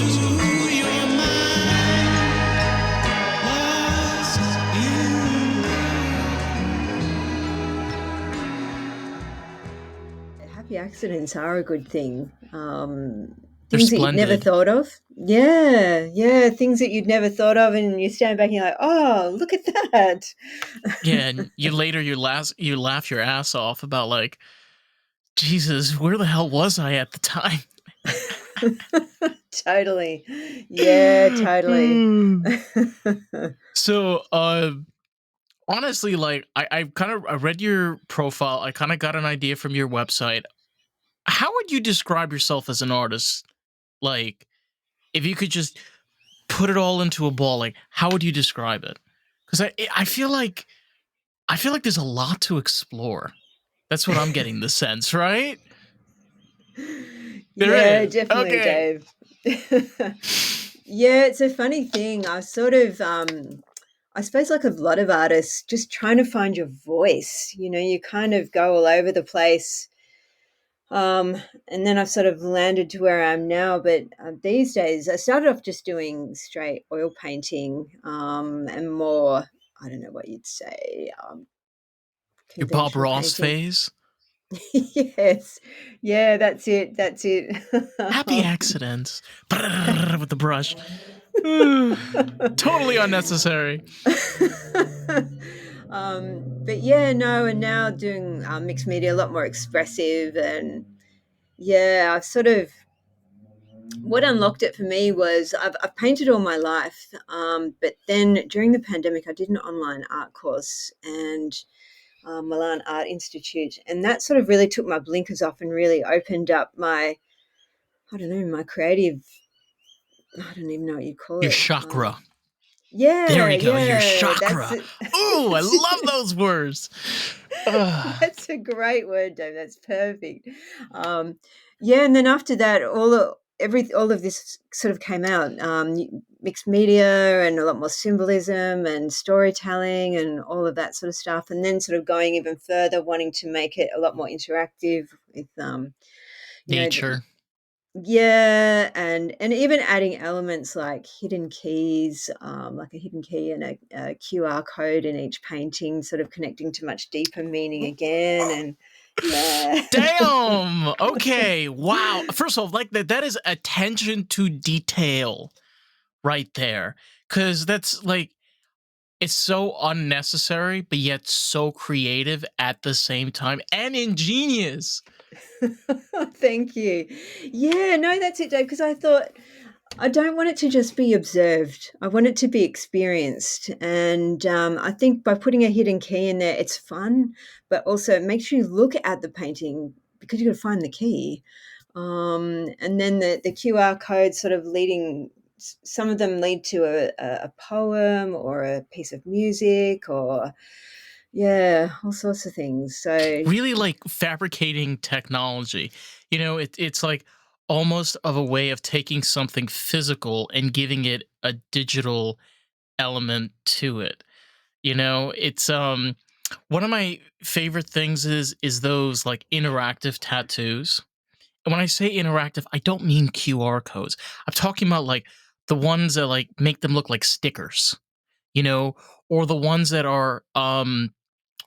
your mind, lost in. Happy accidents are a good thing. They're Things that you'd never splendid. thought of. Yeah, yeah, things that you'd never thought of, and you stand back and you're like, oh, look at that. Yeah, and you laugh your ass off about like, Jesus, where the hell was I at the time? Totally. Yeah, totally. So, honestly, like I read your profile. I kind of got an idea from your website. How would you describe yourself as an artist? Like, if you could just put it all into a ball, like, how would you describe it? Because I feel like there's a lot to explore. That's what I'm getting the sense, right? There Yeah, is. definitely, Okay. Dave. Yeah, it's a funny thing. I sort of, I suppose, like a lot of artists, just trying to find your voice. You know, you kind of go all over the place. Um, and then I've sort of landed to where I am now. But these days, I started off just doing straight oil painting and more, I don't know what you'd say, Your Bob conventional Ross painting. phase. Yes. Yeah, that's it. That's it. Happy accidents. With the brush. Totally unnecessary. But yeah, no, and now doing mixed media, a lot more expressive. And yeah, I've sort of, what unlocked it for me was I've painted all my life. But then during the pandemic, I did an online art course and Milan Art Institute. And that sort of really took my blinkers off and really opened up my, I don't know, my creative, I don't even know what you call Your it. chakra. There Yeah, we go. Your yeah, that's chakra. it. Ooh, I love those words. Ugh. That's a great word, Dave. That's perfect. Um, yeah, and then after that, all of this sort of came out. Mixed media and a lot more symbolism and storytelling and all of that sort of stuff. And then sort of going even further, wanting to make it a lot more interactive with, you know, Nature. yeah, and even adding elements like hidden keys, like a hidden key and a QR code in each painting, sort of connecting to much deeper meaning again. And yeah, Damn. Okay. Wow. First of all, like that is attention to detail right there. Cause that's like it's so unnecessary, but yet so creative at the same time and ingenious. thank you. Yeah, no, that's it, Dave. Because I thought I don't want it to just be observed. I want it to be experienced. And I think by putting a hidden key in there, it's fun, but also it makes you look at the painting because you've got to find the key. And then the QR code sort of leading, some of them lead to a poem or a piece of music or, yeah, all sorts of things. So, Really like fabricating technology. It's like almost of a way of taking something physical and giving it a digital element to it. It's one of my favorite things is those like interactive tattoos. And when I say interactive, I don't mean QR codes. I'm talking about like the ones that like make them look like stickers, you know, or the ones that are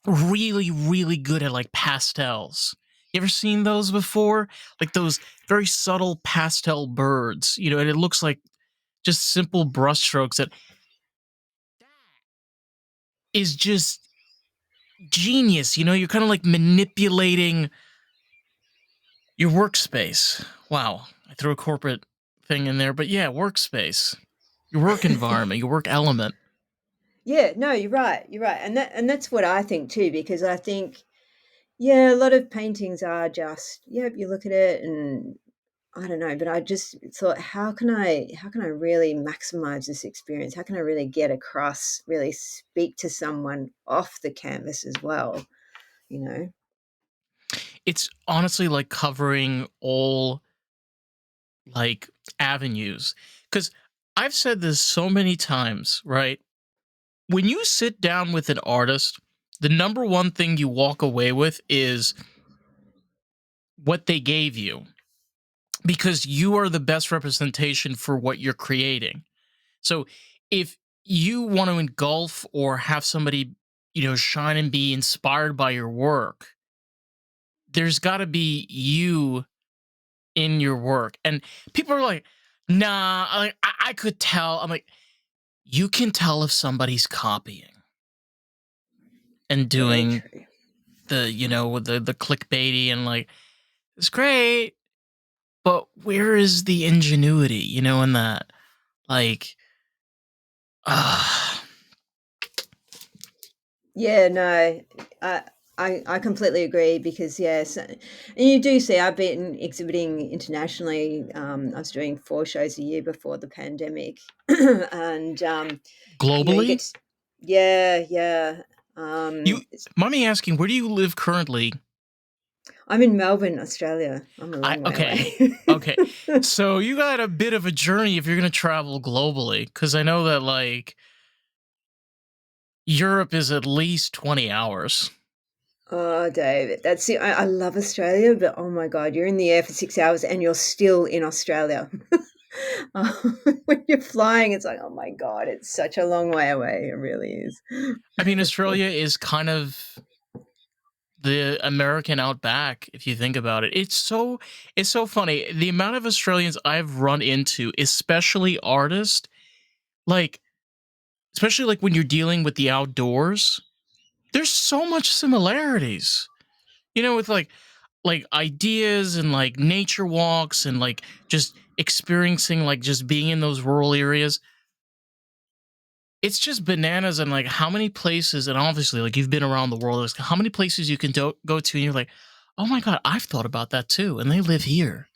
really, really good at like pastels. You ever seen those before? Like those very subtle pastel birds, and it looks like just simple brushstrokes that is just genius. You're kind of like manipulating your workspace. Wow, I threw a corporate thing in there, but yeah, workspace, your work environment, your work element. yeah, no, you're right. You're right. And that's what I think too, because I think, yeah, a lot of paintings are just, yep, you look at it and I don't know, but I just thought, how can I really maximize this experience? How can I really get across, really speak to someone off the canvas as well, you know? It's honestly like covering all like avenues. Because I've said this so many times, right? When you sit down with an artist, the number one thing you walk away with is what they gave you. because you are the best representation for what you're creating. So if you want to engulf or have somebody, shine and be inspired by your work, there's got to be you in your work. And people are like, nah, I could tell. I'm like, you can tell if somebody's copying and Very doing true. the clickbaity and like, it's great, but where is the ingenuity, in that? Like, uh, Yeah, no, I I completely agree because yes, and you do see I've been exhibiting internationally. I was doing 4 shows a year before the pandemic, and you globally, get to, yeah, yeah. you mind me asking, where do you live currently? I'm in Melbourne, Australia. I'm a I long way okay. away. Okay. So you got a bit of a journey if you're going to travel globally, cuz I know that like Europe is at least 20 hours. Oh, David, that's it. I love Australia, but oh my God, you're in the air for 6 hours and you're still in Australia. Uh, when you're flying, it's like, oh my God, it's such a long way away. It really is. I mean, Australia is kind of the American outback if you think about it. It's so funny. The amount of Australians I've run into, especially artists, like especially like when you're dealing with the outdoors, there's so much similarities. With like ideas and like nature walks and like just experiencing like just being in those rural areas. It's just bananas and like how many places, and obviously like you've been around the world, like how many places you can go to and you're like, oh my god, I've thought about that too, and they live here.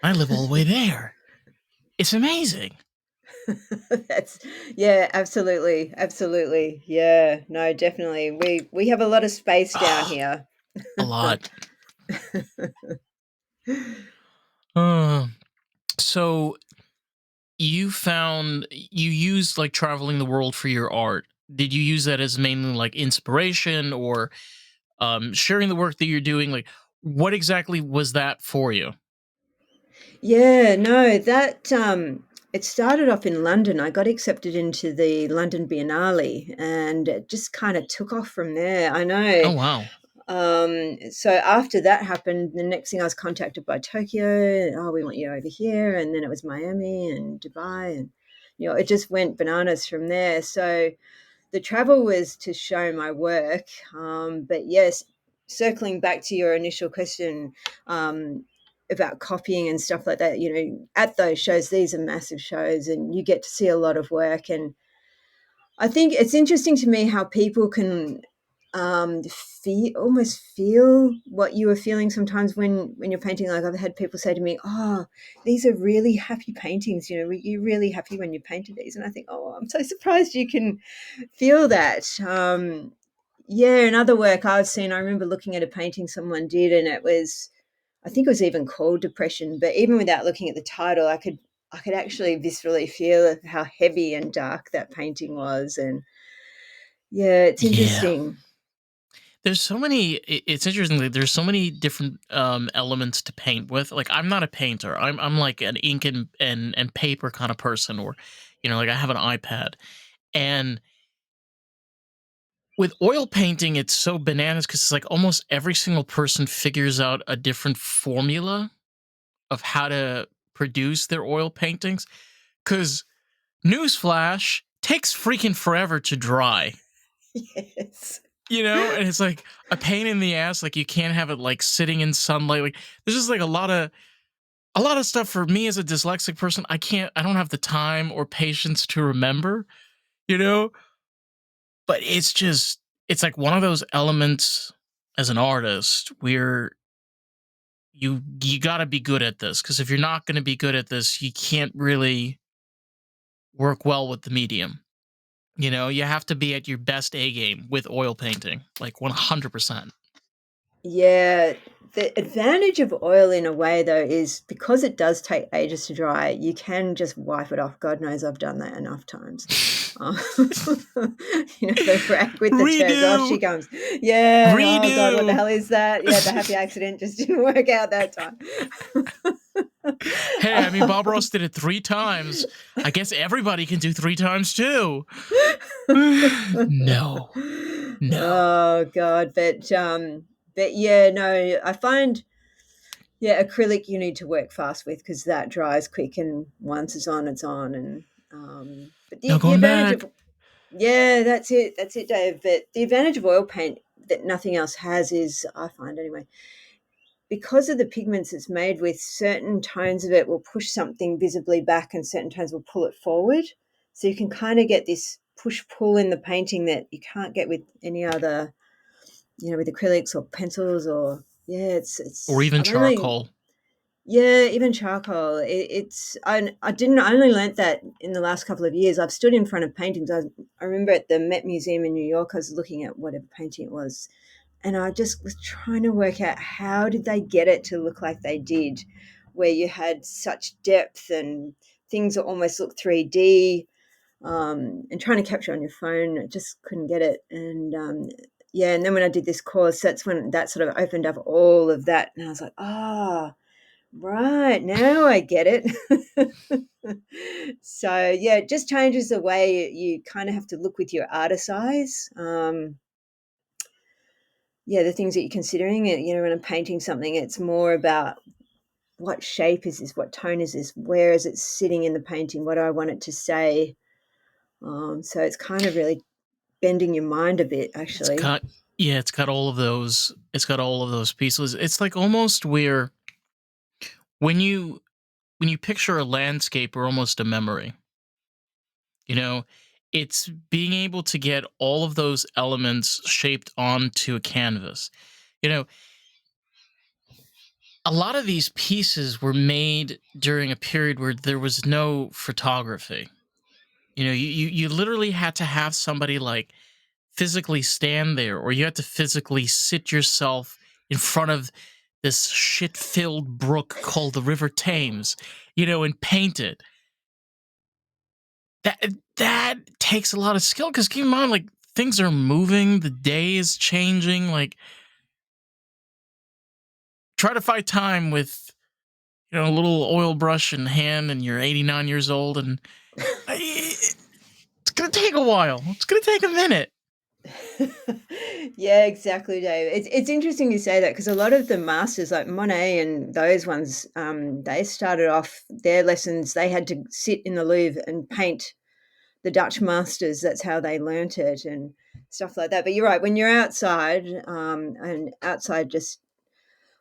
I live all the way there. It's amazing. That's yeah, absolutely, absolutely. Yeah, no, definitely. We have a lot of space down Ah, here. a lot. Uh, so you used like traveling the world for your art. Did you use that as mainly like inspiration or sharing the work that you're doing? Like, what exactly was that for you? Yeah, no, that it started off in London. I got accepted into the London Biennale and it just kind of took off from there. I know. Oh wow. So after that happened, the next thing I was contacted by Tokyo. Oh, we want you over here, and then it was Miami and Dubai, and it just went bananas from there. So the travel was to show my work, but yes, circling back to your initial question about copying and stuff like that. At those shows, these are massive shows, and you get to see a lot of work, and I think it's interesting to me how people can almost feel what you were feeling sometimes when you're painting. Like I've had people say to me, "Oh, these are really happy paintings. You're really happy when you painted these." And I think, "Oh, I'm so surprised you can feel that." Yeah, and other work I've seen, I remember looking at a painting someone did, and it was, I think it was even called Depression. But even without looking at the title, I could actually viscerally feel how heavy and dark that painting was, and yeah, it's Yeah. interesting. There's so many it's interesting that there's so many different elements to paint with. Like I'm not a painter. I'm like an ink and paper kind of person, or like I have an iPad. And with oil painting it's so bananas cuz it's like almost every single person figures out a different formula of how to produce their oil paintings, cuz newsflash takes freaking forever to dry. Yes. And it's like a pain in the ass. Like you can't have it like sitting in sunlight. Like there's just like a lot of stuff for me as a dyslexic person. I don't have the time or patience to remember, you know? But it's like one of those elements as an artist where you gotta be good at this. Cause if you're not gonna be good at this, you can't really work well with the medium. You have to be at your best A game with oil painting, like 100%. Yeah, the advantage of oil in a way though is because it does take ages to dry, you can just wipe it off. God knows I've done that enough times. Uh, the rag with the turds. Off she Redo, comes. Yeah. Oh God, what the redo. hell is that? Yeah, the happy accident just didn't work out that time. Hey, I mean, Bob Ross did it 3 times. I guess everybody can do 3 times too. No, no. Oh god, but yeah, no, I find yeah, acrylic you need to work fast with because that dries quick, and once it's on, it's on. And but No the going advantage of back. yeah, that's it, Dave. But the advantage of oil paint that nothing else has is, I find anyway, because of the pigments it's made with, certain tones of it will push something visibly back and certain tones will pull it forward. So you can kind of get this push pull in the painting that you can't get with any other, with acrylics or pencils or yeah, Or it's even I've only charcoal. yeah, even charcoal. I didn't I only learnt that in the last couple of years. I've stood in front of paintings. I remember at the Met Museum in New York, I was looking at whatever painting it was, and I just was trying to work out how did they get it to look like they did, where you had such depth and things that almost look 3D, and trying to capture on your phone, I just couldn't get it. And yeah, and then when I did this course, that's when that sort of opened up all of that, and I was like, ah, right, now I get it. So yeah, it just changes the way you kind of have to look with your artist eyes. Yeah, the things that you're considering, when I'm painting something, it's more about what shape is this, what tone is this, where is it sitting in the painting, what do I want it to say. So it's kind of really bending your mind a bit, It's actually. got Yeah, it's got all of those. It's got all of those pieces. It's like almost where when you when you picture a landscape or almost a memory, you know, it's being able to get all of those elements shaped onto a canvas. You know, a lot of these pieces were made during a period where there was no photography. You literally had to have somebody like physically stand there, or you had to physically sit yourself in front of this shit filled brook called the River Thames, and paint it. That takes a lot of skill because keep in mind, like, things are moving, the day is changing. Like, try to fight time with a little oil brush in hand, and you're 89 years old, and it's gonna take a while. It's gonna take a minute. Yeah, exactly, Dave. It's interesting you say that because a lot of the masters, like Monet and those ones, they started off their lessons. They had to sit in the Louvre and paint the Dutch masters. That's how they learnt it and stuff like that. But you're right. When you're outside, and outside, just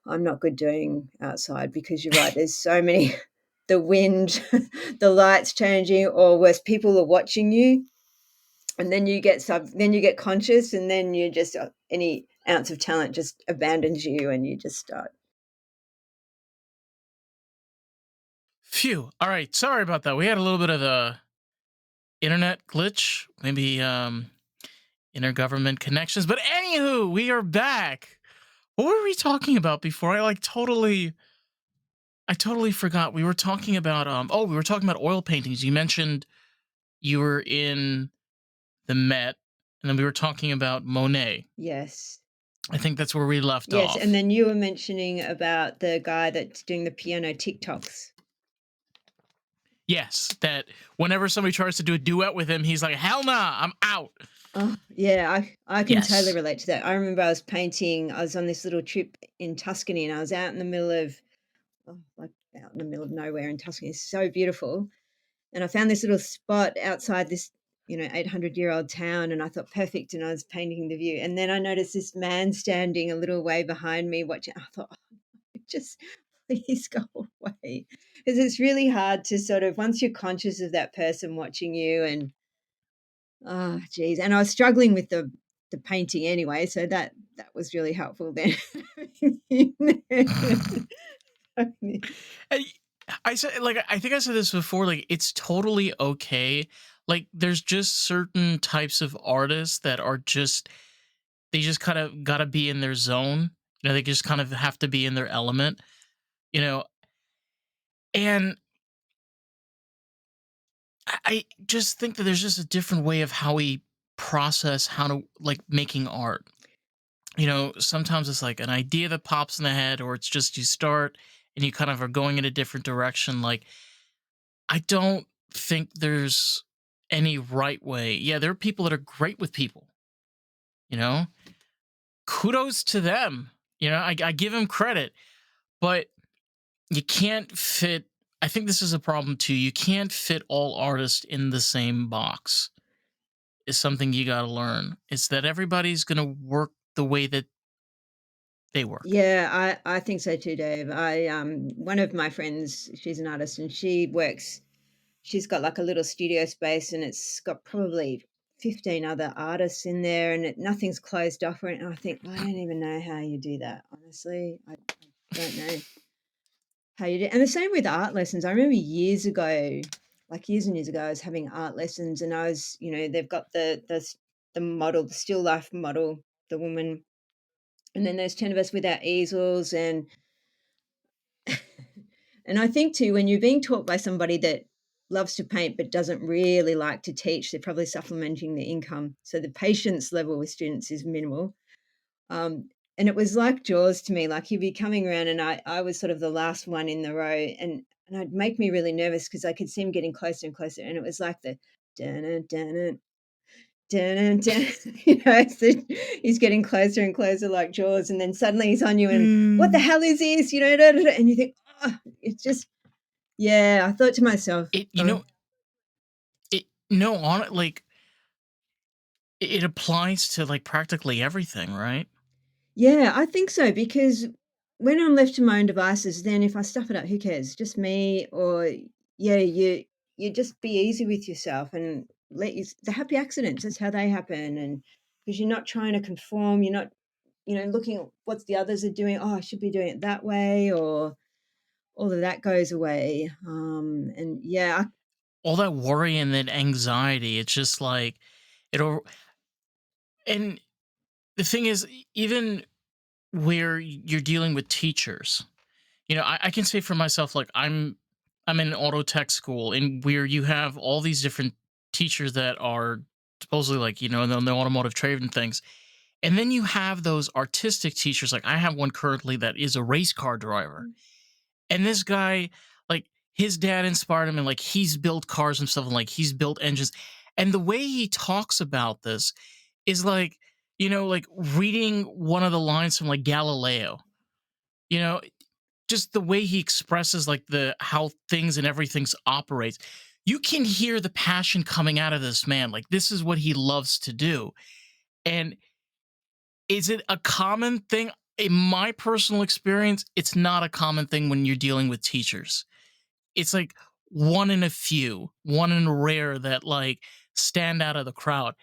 I'm not good doing outside because you're right. There's so many. The wind, the lights changing, or worse, people are watching you, and then then you get conscious, and then you just any ounce of talent just abandons you, and you just start. Phew. All right. Sorry about that. We had a little bit of a internet glitch, maybe intergovernment connections. But anywho, we are back. What were we talking about before? I totally forgot. We were talking about we were talking about oil paintings. You mentioned you were in the Met, and then we were talking about Monet. Yes, I think that's where we left yes, and off. then you were mentioning about the guy that's doing the piano TikToks. Yes, that whenever somebody tries to do a duet with him, he's like, "Hell nah, I'm out." Oh yeah, I can totally Yes. relate to that. I remember I was painting. I was on this little trip in Tuscany, and I was out in the middle of, like, out in the middle of nowhere in Tuscany. It's so beautiful. And I found this little spot outside this, 800-year-old town, and I thought perfect. And I was painting the view, and then I noticed this man standing a little way behind me watching. I thought, oh, just please go away, because it's really hard to sort of, once you're conscious of that person watching you, and oh, geez, and I was struggling with the painting anyway, so that was really helpful then. I, I said, like, I think I said this before, like, it's totally okay. Like, there's just certain types of artists that are just, they just kind of got to be in their zone. They just kind of have to be in their element, you know. And I just think that there's just a different way of how we process how to, like, making art. Sometimes it's like an idea that pops in the head, or it's just you start and you kind of are going in a different direction. Like, I don't think there's any right way. Yeah, there are people that are great with people, you know? Kudos to them. I give them credit, but you can't fit. I think this is a problem too. You can't fit all artists in the same box. Is something you got to learn. It's that everybody's going to work the way that they work. Yeah, I think so too, Dave. One of my friends, she's an artist and she's got like a little studio space and it's got probably 15 other artists in there and nothing's closed off or anything. I think I don't even know how you do that, honestly. I don't know how you do. And the same with art lessons. I remember years ago, like years and years ago, I was having art lessons and I was, they've got the model, the still life model, the woman, and then there's 10 of us with our easels and I think too, when you're being taught by somebody that loves to paint but doesn't really like to teach, they're probably supplementing their income. So the patience level with students is minimal. And it was like Jaws to me, like he'd be coming around and I was sort of the last one in the row and it'd make me really nervous because I could see him getting closer and closer. And it was like the dun dun dun dun, so he's getting closer and closer like Jaws, and then suddenly he's on you and what the Mm. hell is this? Da, da, da, and you think, oh, it's just yeah, I thought to myself, It you "Oh, know it no on it like it applies to like practically everything, right? yeah, I think so," because when I'm left to my own devices, then if I stuff it up, who cares? Just me or yeah, you just be easy with yourself and let you the happy accidents, that's how they happen, and because you're not trying to conform, you're not, looking at what the others are doing, "Oh, I should be doing it that way," or all of that goes away, and yeah, All that worry and then anxiety, it's just like it'll and the thing is, even where you're dealing with teachers, I can say for myself, like I'm in auto tech school, and where you have all these different teachers that are supposedly like in the automotive trade and things, and then you have those artistic teachers. Like I have one currently that is a race car driver, and this guy, like his dad inspired him, and like he's built cars and stuff, and like he's built engines, and the way he talks about this is like like reading one of the lines from like Galileo. You know, just the way he expresses like the how things and everything's operates, you can hear the passion coming out of this man. Like this is what he loves to do. And is it a common thing? In my personal experience, it's not a common thing when you're dealing with teachers. It's like one in a few, one in a rare that like stand out of the crowd.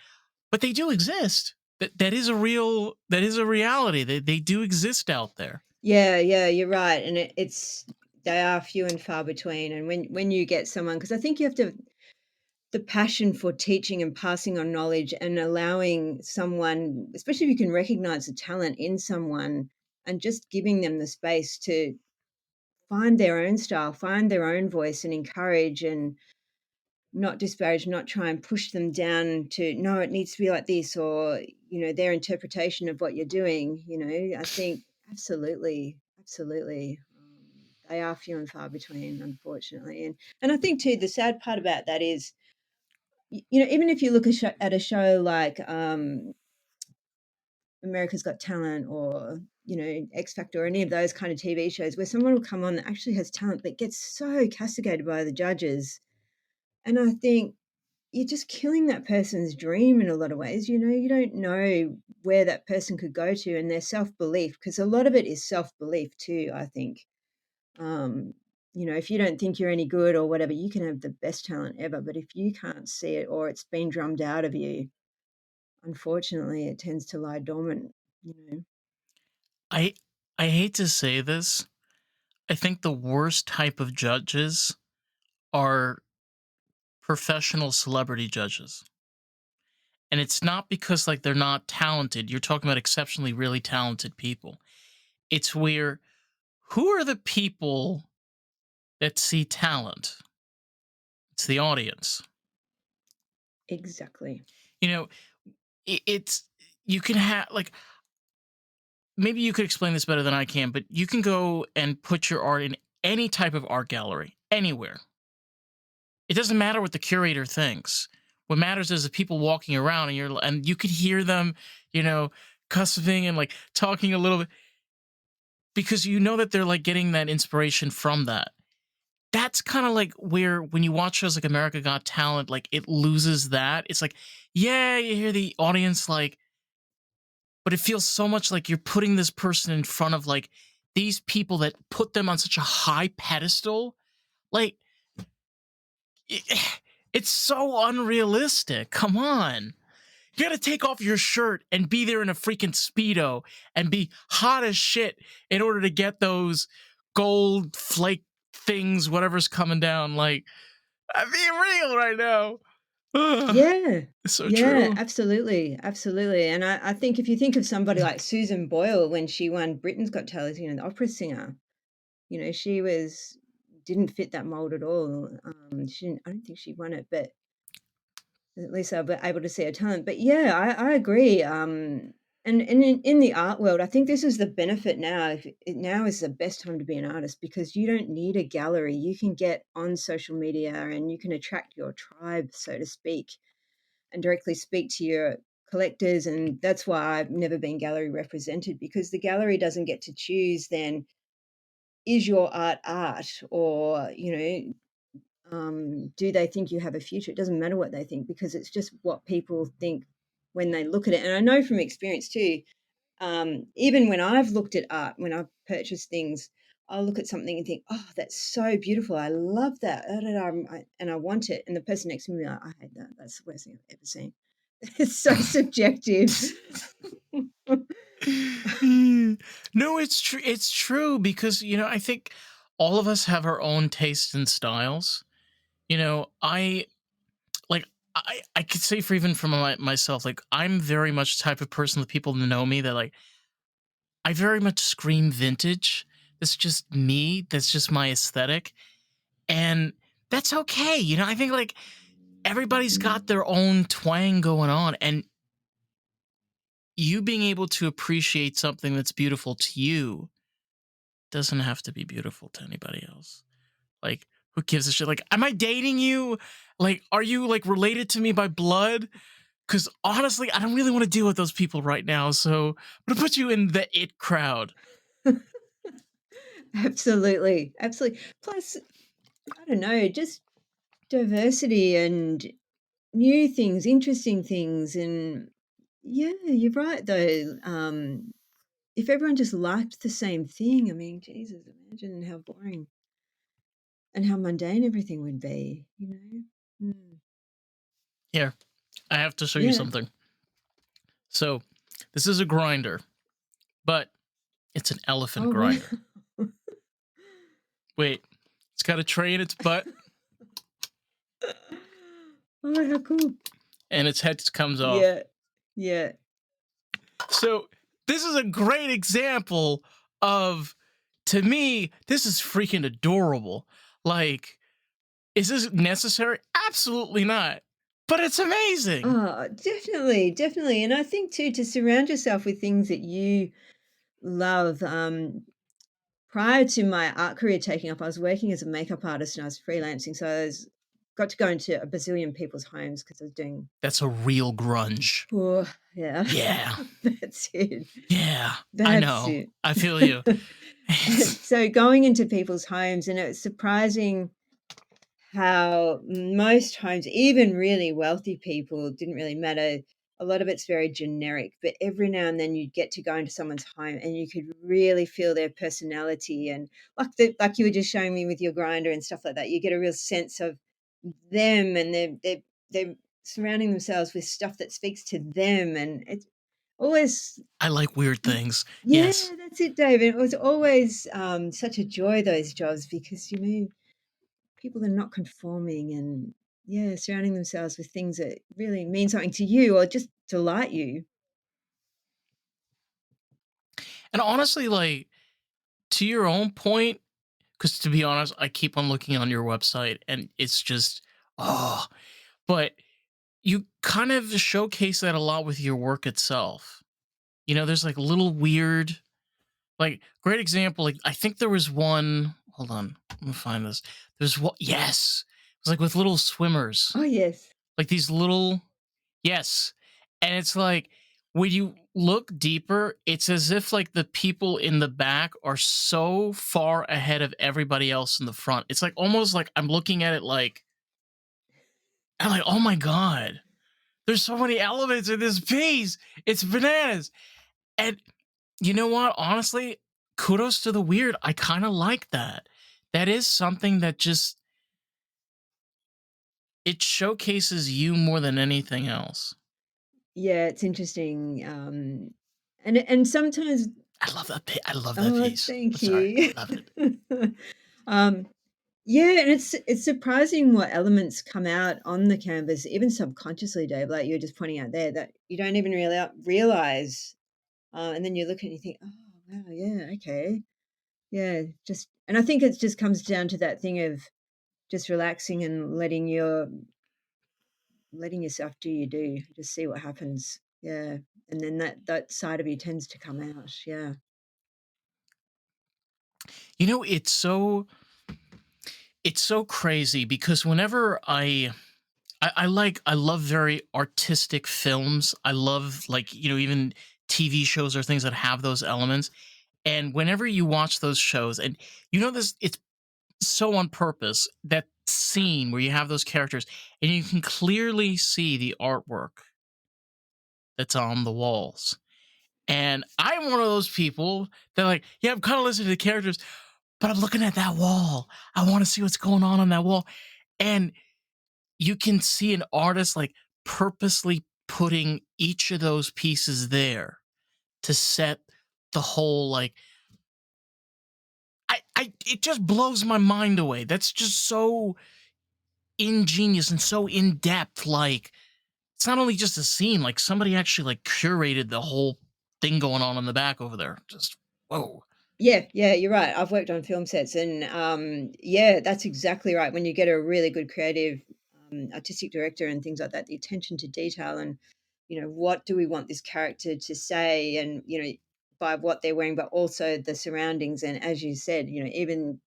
But they do exist. That is a reality. They do exist out there. yeah, yeah, you're right, and it's they are few and far between, and when you get someone, because I think you have to the passion for teaching and passing on knowledge and allowing someone, especially if you can recognize the talent in someone and just giving them the space to find their own style, find their own voice and encourage and not disparage, not try and push them down to, no, it needs to be like this or, their interpretation of what you're doing, I think absolutely, absolutely. They are few and far between, unfortunately. And I think too, the sad part about that is, even if you look at a show like America's Got Talent or, X Factor or any of those kind of TV shows where someone will come on that actually has talent but gets so castigated by the judges. And I think you're just killing that person's dream in a lot of ways. You don't know where that person could go to and their self belief, because a lot of it is self belief too, I think. Um, if you don't think you're any good or whatever, you can have the best talent ever. But if you can't see it or it's been drummed out of you, unfortunately, it tends to lie dormant. I I hate to say this. I think the worst type of judges are professional celebrity judges. And it's not because like they're not talented. You're talking about exceptionally really talented people. It's where who are the people that see talent? It's the audience. Exactly. You know, it's you can have maybe you could explain this better than I can, but you can go and put your art in any type of art gallery, anywhere. It doesn't matter what the curator thinks. What matters is the people walking around, and you could hear them, you know, cussing and like talking a little bit, because you know that they're like getting that inspiration from that. That's kind of like where when you watch shows like America Got Talent, like it loses that. It's like, yeah, you hear the audience like, but it feels so much like you're putting this person in front of like these people that put them on such a high pedestal. Like it's so unrealistic. Come on. You gotta take off your shirt and be there in a freaking Speedo and be hot as shit in order to get those gold flake things, whatever's coming down. Like, I'm being real right now. Ugh, Yeah. it's so Yeah, true. absolutely, absolutely, and I think if you think of somebody like Susan Boyle when she won Britain's Got Talent, you know, the opera singer, you know, she was didn't fit that mold at all, she didn't I don't think she won it, but at least I were able to see her talent, but yeah, I agree, and in the art world, I think this is the benefit now, if it now is the best time to be an artist because you don't need a gallery, you can get on social media and you can attract your tribe, so to speak, and directly speak to your collectors, and that's why I've never been gallery represented because the gallery doesn't get to choose then, is your art or, you know, do they think you have a future? It doesn't matter what they think because it's just what people think when they look at it. And I know from experience too, even when I've looked at art, when I've purchased things, I'll look at something and think, "Oh, that's so beautiful. I love that, da, da, da, and I want it." And the person next to me, will be like, "I hate that. That's the worst thing I've ever seen." It's so subjective. No, it's true. It's true because I think all of us have our own tastes and styles. I like I could say for even from myself, like I'm very much the type of person that people know me that like I very much scream vintage. That's just me. That's just my aesthetic, and that's okay. I think like everybody's got their own twang going on, and you being able to appreciate something that's beautiful to you doesn't have to be beautiful to anybody else. Like, who gives a shit? Like, am I dating you? Like, are you like related to me by blood? Because honestly, I don't really want to deal with those people right now. So I'm gonna put you in the it crowd. Absolutely, absolutely. Plus, I don't know, just diversity and new things, interesting things, and yeah, you're right though. If everyone just liked the same thing, I mean, Jesus, imagine how boring and how mundane everything would be, you know? Mm. Here, I have to show you Yeah. something. So, this is a grinder, but it's an elephant Oh, wow. grinder. Wait, it's got a tray in its butt, Oh, how cool. and its head comes off. Yeah. Yeah. So this is a great example of, to me, this is freaking adorable. Like, is this necessary? Absolutely not. But it's amazing. Oh, definitely, definitely. And I think too, to surround yourself with things that you love. Prior to my art career taking off, I was working as a makeup artist and I was freelancing. So got to go into a bazillion people's homes because I was doing, That's a real grunge. oh, yeah, Yeah. that's it. Yeah. I That's know. it. I feel you. And so going into people's homes, and it was surprising how most homes, even really wealthy people, didn't really matter. A lot of it's very generic, but every now and then you'd get to go into someone's home and you could really feel their personality and like you were just showing me with your grinder and stuff like that. You get a real sense of them and they're surrounding themselves with stuff that speaks to them and it's always I like weird things. yeah, Yes. that's it, David. It was always such a joy those jobs because you know people are not conforming and yeah, surrounding themselves with things that really mean something to you or just delight you. And honestly, like, to your own point, because to be honest, I keep on looking on your website and it's just, oh, but you kind of showcase that a lot with your work itself. There's like little weird, like great example. Like I think there was one. hold on, let me find this. There's what? Yes, it's like with little swimmers, Oh, yes. like these little. Yes. And it's like when you look deeper, it's as if like the people in the back are so far ahead of everybody else in the front. It's like almost like I'm looking at it like I'm like, oh my God, there's so many elements in this piece. It's bananas. And you know what? Honestly, kudos to the weird. I kind of like that. That is something that just it showcases you more than anything else. Yeah, it's interesting, and sometimes. I love that Oh, piece. I'm thank sorry. I you. love it. Um, yeah, and it's surprising what elements come out on the canvas, even subconsciously, Dave, like you were just pointing out there, that you don't even really realize, and then you look and you think, "Oh, wow, yeah, okay." Yeah, just and I think it just comes down to that thing of just relaxing and letting yourself do you do, just see what happens. Yeah, and then that side of you tends to come out. Yeah. You know, it's so crazy because whenever I love very artistic films. I love like, even TV shows or things that have those elements. And whenever you watch those shows and this it's so on purpose, that scene where you have those characters and you can clearly see the artwork that's on the walls. And I'm one of those people that like, yeah, I'm kind of listening to the characters, but I'm looking at that wall. I want to see what's going on that wall. And you can see an artist like purposely putting each of those pieces there to set the whole like I it just blows my mind away. That's just so ingenious and so in depth. Like it's not only just a scene, like somebody actually like curated the whole thing going on in the back over there. Just whoa. Yeah, yeah, you're right. I've worked on film sets and, yeah, that's exactly right. When you get a really good creative, artistic director and things like that, the attention to detail and, what do we want this character to say and, by what they're wearing, but also the surroundings. And as you said, even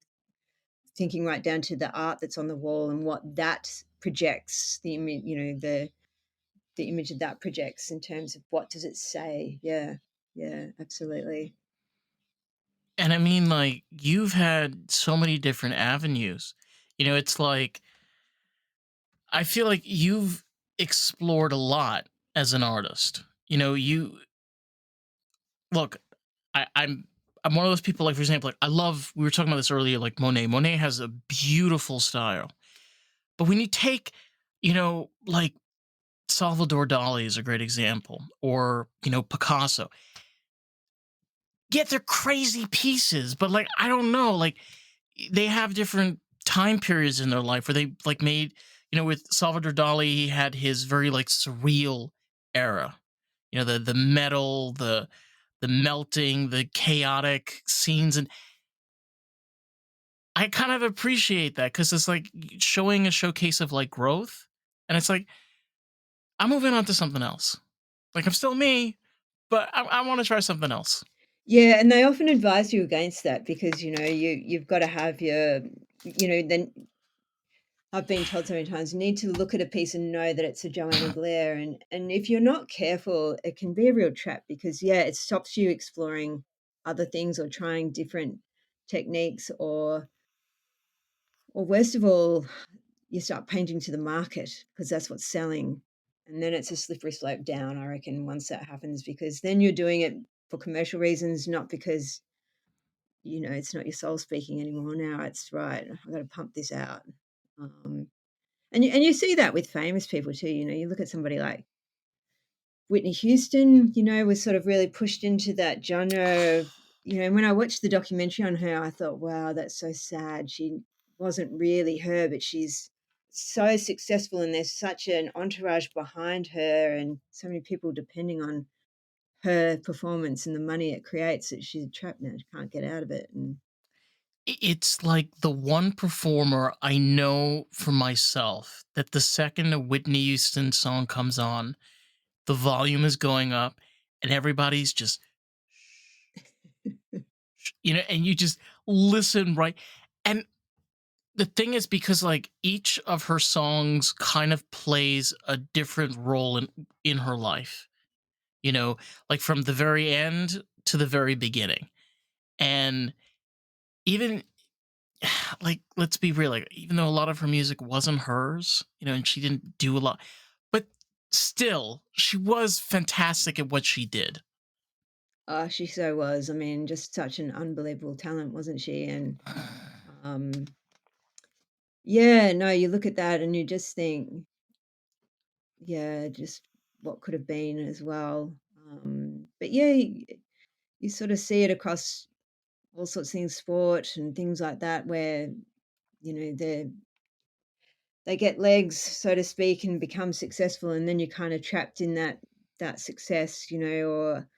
thinking right down to the art that's on the wall and what that projects, the image, the image of that projects in terms of what does it say. Yeah, yeah, absolutely. And I mean, like, you've had so many different avenues. It's like I feel like you've explored a lot as an artist. You look, I'm one of those people, like, for example, like I love we were talking about this earlier, like Monet. Monet has a beautiful style. But when you take, like Salvador Dali is a great example, or, Picasso. Yet they're crazy pieces, but like I don't know, like they have different time periods in their life where they like made, with Salvador Dali, he had his very like surreal era. The metal, the melting, the chaotic scenes, and I kind of appreciate that because it's like showing a showcase of like growth, and it's like I'm moving on to something else. Like I'm still me, but I want to try something else. Yeah, and they often advise you against that because, you've gotta have then I've been told so many times, you need to look at a piece and know that it's a Joanna Blair, and if you're not careful, it can be a real trap because, yeah, it stops you exploring other things or trying different techniques or worst of all, you start painting to the market because that's what's selling, and then it's a slippery slope down, I reckon, once that happens because then you're doing it for commercial reasons, not because it's not your soul speaking anymore. Now it's right. I've got to pump this out. Um, and you see that with famous people too. You look at somebody like Whitney Houston. Was sort of really pushed into that genre of. And when I watched the documentary on her, I thought, wow, that's so sad. She wasn't really her, but she's so successful, and there's such an entourage behind her, and so many people depending on her performance and the money it creates that she's trapped now. She can't get out of it. And It's like the one performer I know for myself that the second a Whitney Houston song comes on, the volume is going up and everybody's just, and you just listen right. And the thing is, because like each of her songs kind of plays a different role in her life, you know, like from the very end to the very beginning. And even like, let's be real, like even though a lot of her music wasn't hers, you know, and she didn't do a lot, but still she was fantastic at what she did. Oh, she so was. I mean, just such an unbelievable talent, wasn't she? And um, yeah, no, you look at that and you just think, yeah, just what could have been as well. But yeah, you sort of see it across all sorts of things, sport and things like that, where they get legs, so to speak, and become successful, and then you're kind of trapped in that success, or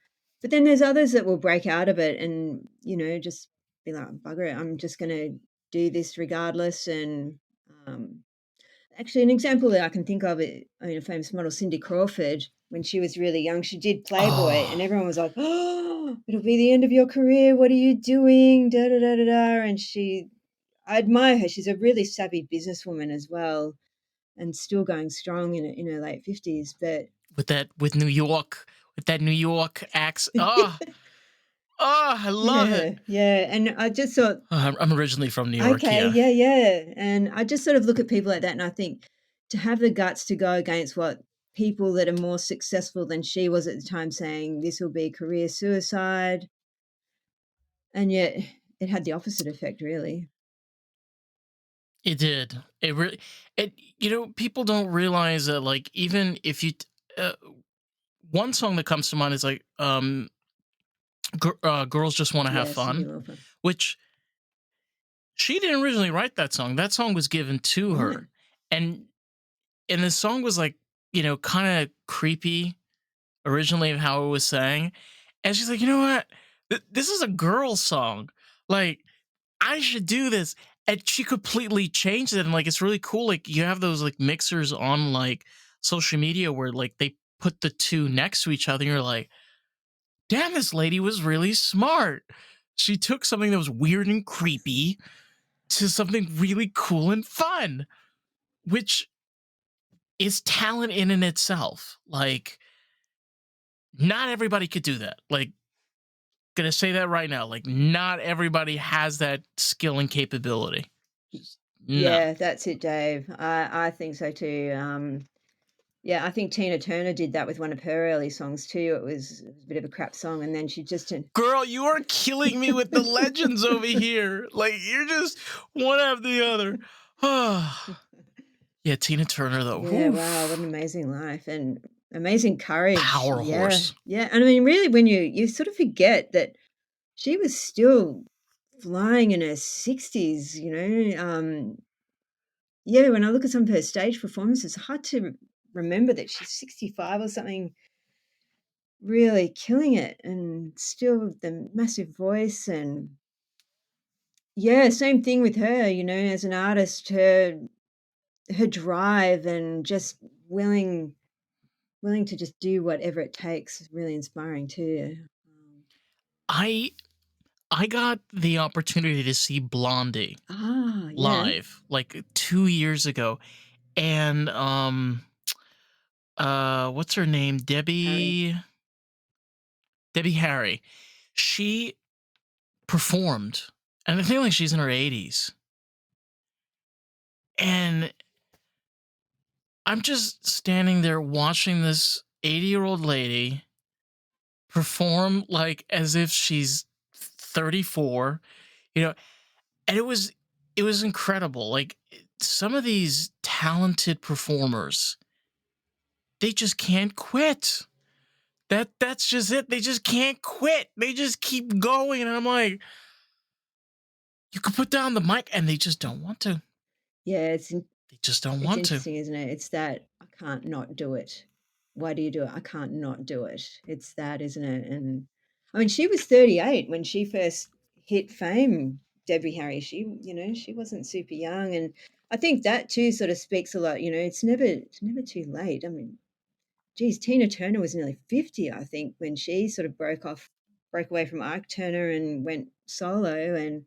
but then there's others that will break out of it and, just be like, "Bugger it, I'm just gonna do this regardless," and, actually, an example that I can think of it, I mean, a famous model, Cindy Crawford, when she was really young, she did Playboy, and Oh, everyone was like, "Oh, it'll be the end of your career. What are you doing? Da da da da da." And I admire her. She's a really savvy businesswoman as well, and still going strong in her late 50s. But with New York, with that New York accent. Oh, oh, I love it. yeah, yeah. And I just thought, I'm originally from New York. okay, Yeah. yeah, yeah. And I just sort of look at people like that and I think to have the guts to go against what people that are more successful than she was at the time saying this will be career suicide. And yet it had the opposite effect, really. It did. It really. It. You know, people don't realize that. Like, even if you, uh, one song that comes to mind is like, "Girls Just Want to Have Yeah, Cindy Fun," Lauper. which she didn't originally write that song. That song was given to Right. her, and the song was like, you know, kind of creepy originally of how it was sang, and she's like, you know what, this is a girl song. Like, I should do this. And she completely changed it. And like, it's really cool. Like, you have those like mixers on like social media where like they put the two next to each other. And you're like, damn, this lady was really smart. She took something that was weird and creepy to something really cool and fun, which is talent in itself. Like, not everybody could do that. Like, gonna say that right now. Like, not everybody has that skill and capability. Y- Just no. Yeah, that's it, Dave. I think so too. Yeah, I think Tina Turner did that with one of her early songs too. It was a bit of a crap song, and then she just Girl, you are killing me with the legends over here. Like, you're just one after the other. Yeah, Tina Turner though. yeah, wow, what an Oof. amazing life and amazing courage. Power Yeah, horse. yeah, and I mean, really, when you sort of forget that she was still flying in her 60s, yeah, when I look at some of her stage performances, it's hard to remember that she's 65 or something, really killing it, and still the massive voice and yeah, same thing with her, as an artist, her drive and just willing willing to just do whatever it takes is really inspiring too. I I got the opportunity to see Blondie Yeah, live like 2 years ago. And what's her name? Harry. Debbie Harry. She performed. And I feel like she's in her 80s. And I'm just standing there watching this 80-year-old lady perform like as if she's 34, you know, and it was incredible. Like, some of these talented performers, they just can't quit. That's just it. They just can't quit. They just keep going. And I'm like, you could put down the mic, and they just don't want to. Yeah, They just don't it's want to. interesting, isn't it? It's that I can't not do it. Why do you do it? I can't not do it. It's that, isn't it? And I mean, she was 38 when she first hit fame, Debbie Harry. She wasn't super young. And I think that too sort of speaks a lot. It's never too late. I mean, geez, Tina Turner was nearly 50, I think, when she sort of broke away from Ike Turner and went solo. And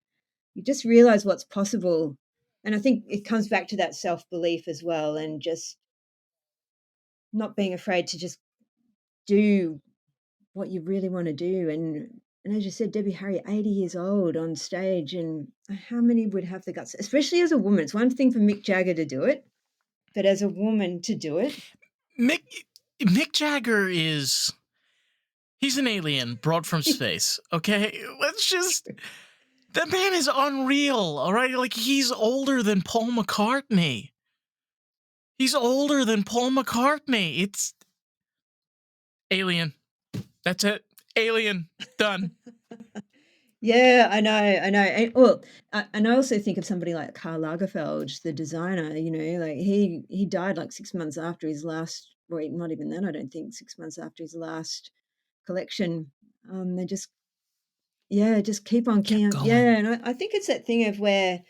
you just realize what's possible. And I think it comes back to that self-belief as well, and just not being afraid to just do what you really want to do. And as you said, Debbie Harry, 80 years old on stage, and how many would have the guts, especially as a woman? It's one thing for Mick Jagger to do it, but as a woman to do it. Mick Mick Jagger is he's an alien brought from space. Okay, let's just that man is unreal. All right, like he's older than Paul McCartney. He's older than Paul McCartney. It's alien. That's it. Alien. Done. Yeah, I know. And, well, and I also think of somebody like Karl Lagerfeld, the designer. Like he died like 6 months after his last. Wait, not even then. I don't think 6 months after his last collection. They just, yeah, just keep on Kept keeping. going. Yeah, and I think it's that thing of where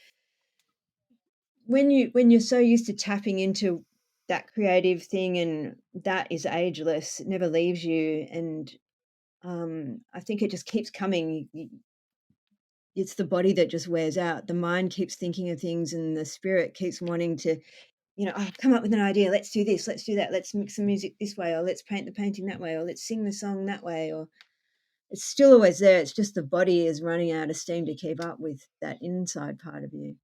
when you're so used to tapping into that creative thing, and that is ageless, it never leaves you, and I think it just keeps coming. It's the body that just wears out. The mind keeps thinking of things, and the spirit keeps wanting to, oh, come up with an idea. Let's do this. Let's do that. Let's mix the music this way, or let's paint the painting that way, or let's sing the song that way. Or it's still always there. It's just the body is running out of steam to keep up with that inside part of you.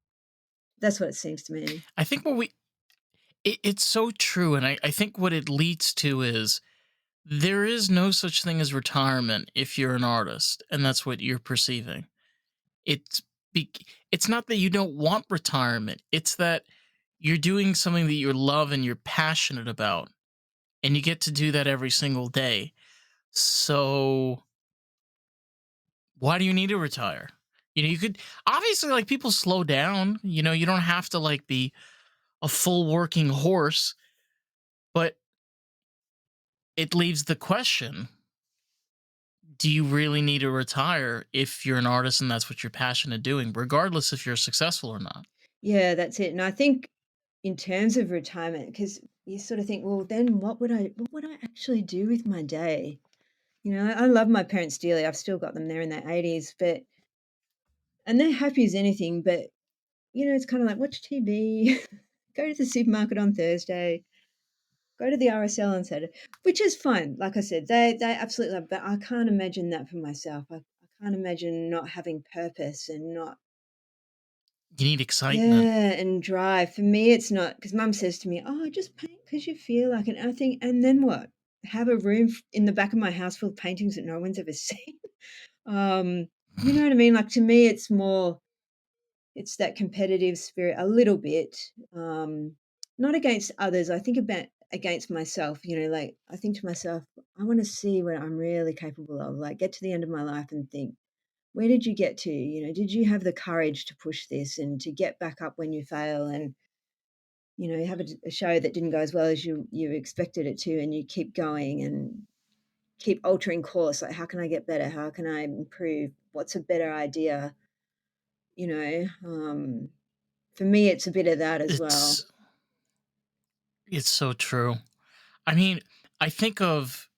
That's what it seems to me. I think it's so true, and I think what it leads to is there is no such thing as retirement if you're an artist, and that's what you're perceiving. It's be, it's not that you don't want retirement. It's that you're doing something that you love and you're passionate about, and you get to do that every single day. So why do you need to retire? You could obviously like people slow down. You don't have to like be a full working horse, but it leaves the question, do you really need to retire if you're an artist and that's what you're passionate doing, regardless if you're successful or not? Yeah, that's it. And I think in terms of retirement, because you sort of think, well, then what would I actually do with my day? I love my parents dearly. I've still got them there in their 80s, and they're happy as anything. But it's kind of like watch TV, go to the supermarket on Thursday, go to the RSL on Saturday, which is fine. Like I said, they absolutely love. But I can't imagine that for myself. I can't imagine not having purpose and not. You need excitement. Yeah, and drive. For me, it's not because Mum says to me, "Oh, just paint because you feel like it." And I think, and then what? Have a room in the back of my house full of paintings that no one's ever seen. Um, you know what I mean? Like to me, it's more. It's that competitive spirit a little bit. Not against others. I think about against myself. Like I think to myself, I want to see what I'm really capable of. Like get to the end of my life and think, where did you get to? Did you have the courage to push this and to get back up when you fail, and have a show that didn't go as well as you expected it to, and you keep going and keep altering course. Like, how can I get better? How can I improve? What's a better idea? You know, um, for me, it's a bit of that as well. It's it's so true. I mean, I think of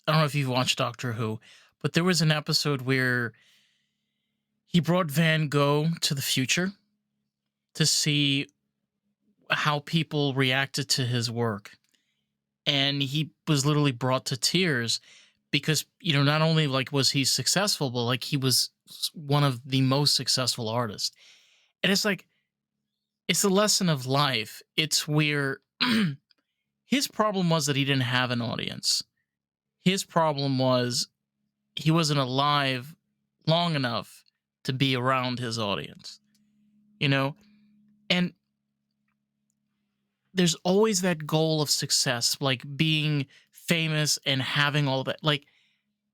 I don't know if you've watched Doctor Who, but there was an episode where he brought Van Gogh to the future to see how people reacted to his work. And he was literally brought to tears because, not only like was he successful, but like he was one of the most successful artists. And it's like it's a lesson of life. It's where his problem was that he didn't have an audience. His problem was he wasn't alive long enough to be around his audience, you know? And there's always that goal of success, like being famous and having all that. Like,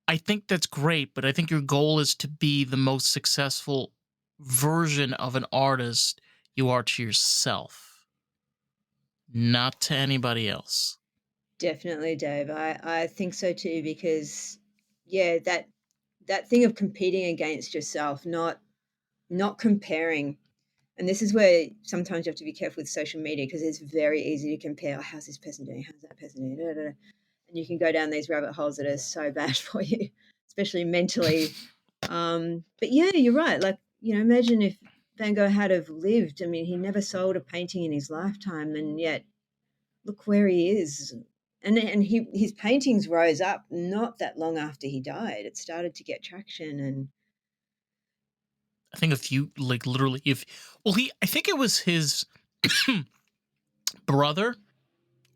I think that's great, but I think your goal is to be the most successful version of an artist you are to yourself, not to anybody else. Definitely, Dave. I think so too because, yeah, that thing of competing against yourself, not comparing. And this is where sometimes you have to be careful with social media because it's very easy to compare. Oh, how's this person doing? How's that person doing? Da, da, da. And you can go down these rabbit holes that are so bad for you, especially mentally. But yeah, you're right. Like, imagine if Van Gogh had have lived. I mean, he never sold a painting in his lifetime, and yet look where he is. And his paintings rose up not that long after he died. It started to get traction, and I think if you like literally, if well, I think it was his brother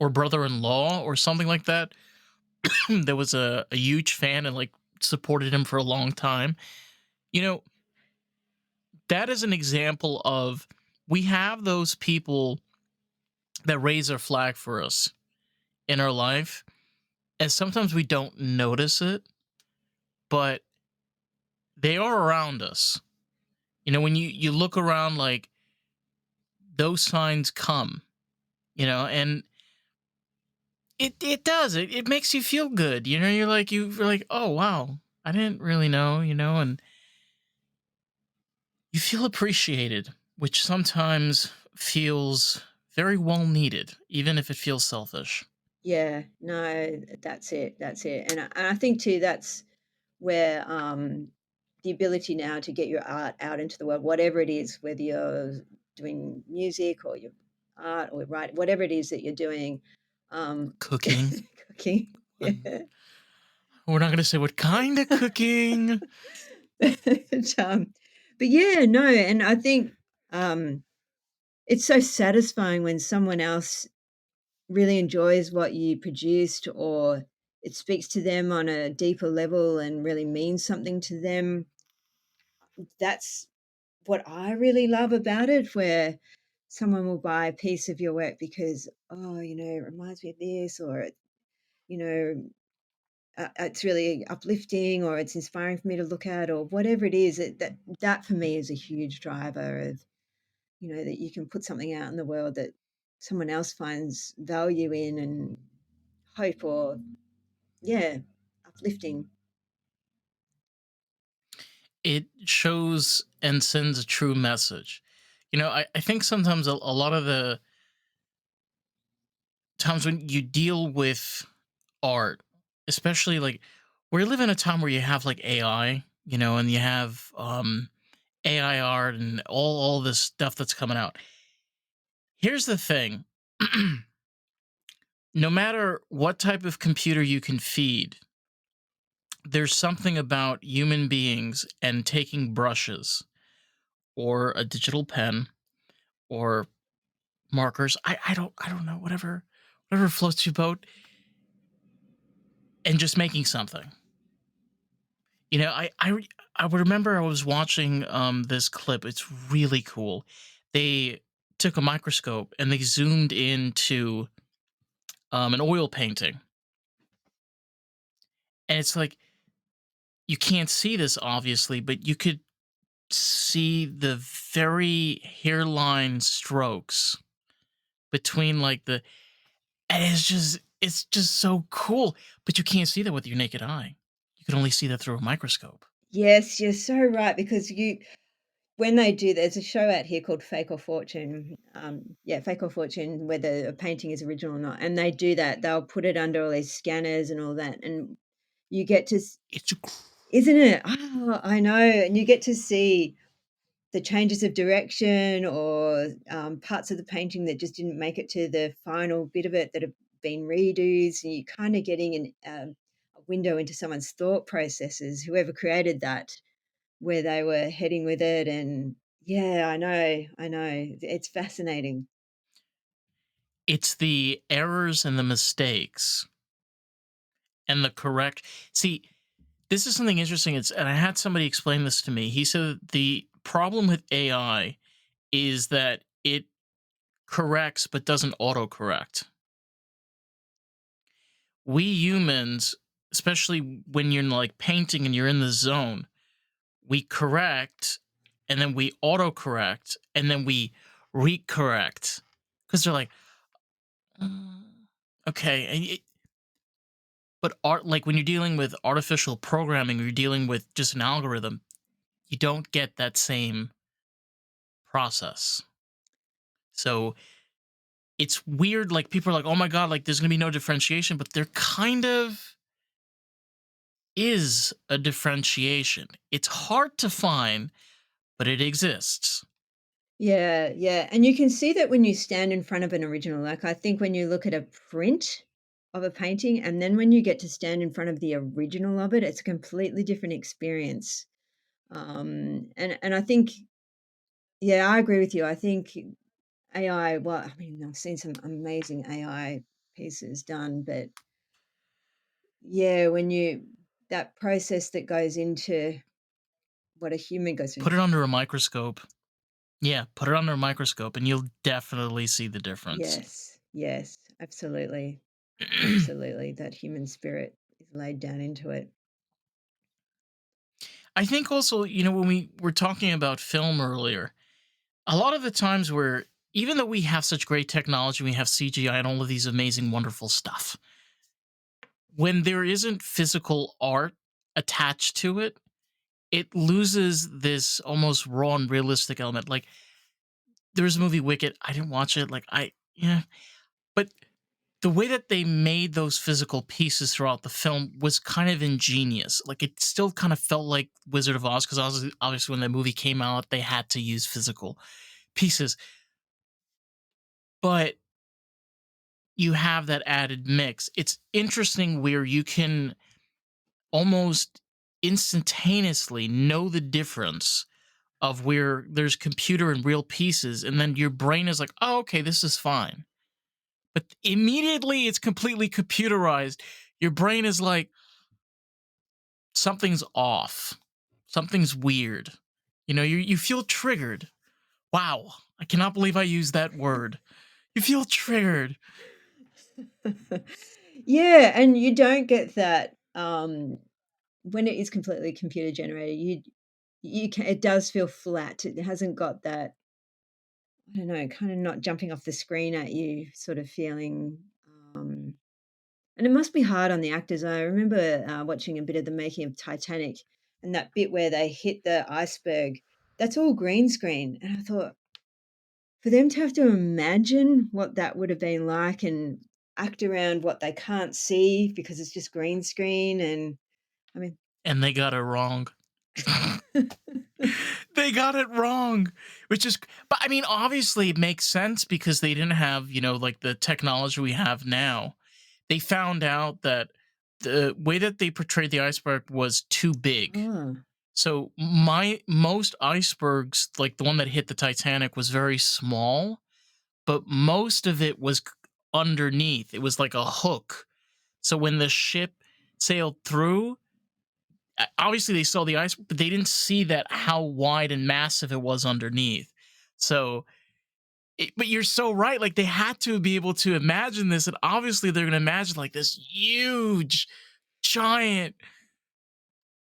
or brother-in-law or something like that. There was a huge fan and like supported him for a long time. You know, that is an example of we have those people that raise their flag for us in our life, and sometimes we don't notice it, but they are around us. You know, when you look around, like those signs come, and it does. It makes you feel good. You know, you're like, oh wow, I didn't really know, and you feel appreciated, which sometimes feels very well needed, even if it feels selfish. yeah, no, that's it, that's it. And I think too that's where the ability now to get your art out into the world, whatever it is, whether you're doing music or your art or write, whatever it is that you're doing, um, Cooking. cooking, Um, yeah. We're not going to say what kind of cooking. But, but yeah, no, and I think um, it's so satisfying when someone else really enjoys what you produced, or it speaks to them on a deeper level and really means something to them. That's what I really love about it, where someone will buy a piece of your work because, oh, it reminds me of this, or, you know, it's really uplifting, or it's inspiring for me to look at, or whatever it is. That for me is a huge driver of, that you can put something out in the world that someone else finds value in and hope, or, yeah, uplifting. It shows and sends a true message. I think sometimes a lot of the times when you deal with art, especially like we live in a time where you have like AI, and you have AI art and all this stuff that's coming out. Here's the thing. No matter what type of computer you can feed, there's something about human beings and taking brushes or a digital pen or markers. I don't know, whatever floats your boat, and just making something. I would remember I was watching this clip. It's really cool. They took a microscope and they zoomed into an oil painting, and it's like you can't see this obviously, but you could see the very hairline strokes between like the and it's just so cool, but you can't see that with your naked eye. You can only see that through a microscope. Yes, you're so right, because when they do, there's a show out here called Fake or Fortune. Yeah, Fake or Fortune, whether a painting is original or not. And they do that. They'll put it under all these scanners and all that. And you get to, It's isn't it? Oh, I know. And you get to see the changes of direction, or parts of the painting that just didn't make it to the final bit of it that have been redos. And you're kind of getting a window into someone's thought processes, whoever created that, where they were heading with it. And yeah, I know. It's fascinating. it's the errors and the mistakes and the correct. See, this is something interesting. And I had somebody explain this to me. He said the problem with AI is that it corrects but doesn't autocorrect. We humans, especially when you're like painting and you're in the zone, we correct and then we autocorrect and then we recorrect because they're like, "Mm, okay." But art, like when you're dealing with artificial programming, or you're dealing with just an algorithm, you don't get that same process. So it's weird. Like people are like, "Oh my god!" Like there's gonna be no differentiation, but there kind of is a differentiation. It's hard to find, but it exists. Yeah, yeah, and you can see that when you stand in front of an original. Like, I think when you look at a print of a painting, and then when you get to stand in front of the original of it, it's a completely different experience. And I think, yeah, I agree with you. I think AI, well, I mean, I've seen some amazing AI pieces done, but yeah, when you that process that goes into what a human goes through. Put it under a microscope. Yeah, put it under a microscope and you'll definitely see the difference. Yes, yes, absolutely. Absolutely, that human spirit is laid down into it. I think also, when we were talking about film earlier, a lot of the times where even though we have such great technology, we have CGI and all of these amazing, wonderful stuff, when there isn't physical art attached to it, it loses this almost raw and realistic element. Like there's a movie Wicked. I didn't watch it. Yeah, but the way that they made those physical pieces throughout the film was kind of ingenious. Like it still kind of felt like Wizard of Oz because obviously when the movie came out, they had to use physical pieces. But you have that added mix. It's interesting where you can almost instantaneously know the difference of where there's computer and real pieces, and then your brain is like, oh, okay, this is fine. But immediately it's completely computerized. Your brain is like, something's off. Something's weird. You feel triggered. Wow. I cannot believe I used that word. You feel triggered. Yeah, and you don't get that, when it is completely computer generated, it does feel flat. It hasn't got that, I don't know, kinda not jumping off the screen at you sort of feeling, um and it must be hard on the actors. I remember, watching a bit of the making of Titanic, and that bit where they hit the iceberg, that's all green screen, and I thought, for them to have to imagine what that would have been like and act around what they can't see because it's just green screen, and I mean, And they got it wrong. They got it wrong, which is, but I mean, obviously it makes sense because they didn't have, like the technology we have now. They found out that the way that they portrayed the iceberg was too big. oh, So my most icebergs, like the one that hit the Titanic, was very small, but most of it was underneath. It was like a hook. So when the ship sailed through, obviously they saw the ice, but they didn't see that how wide and massive it was underneath. So, but you're so right. Like they had to be able to imagine this, and obviously they're going to imagine like this huge, giant.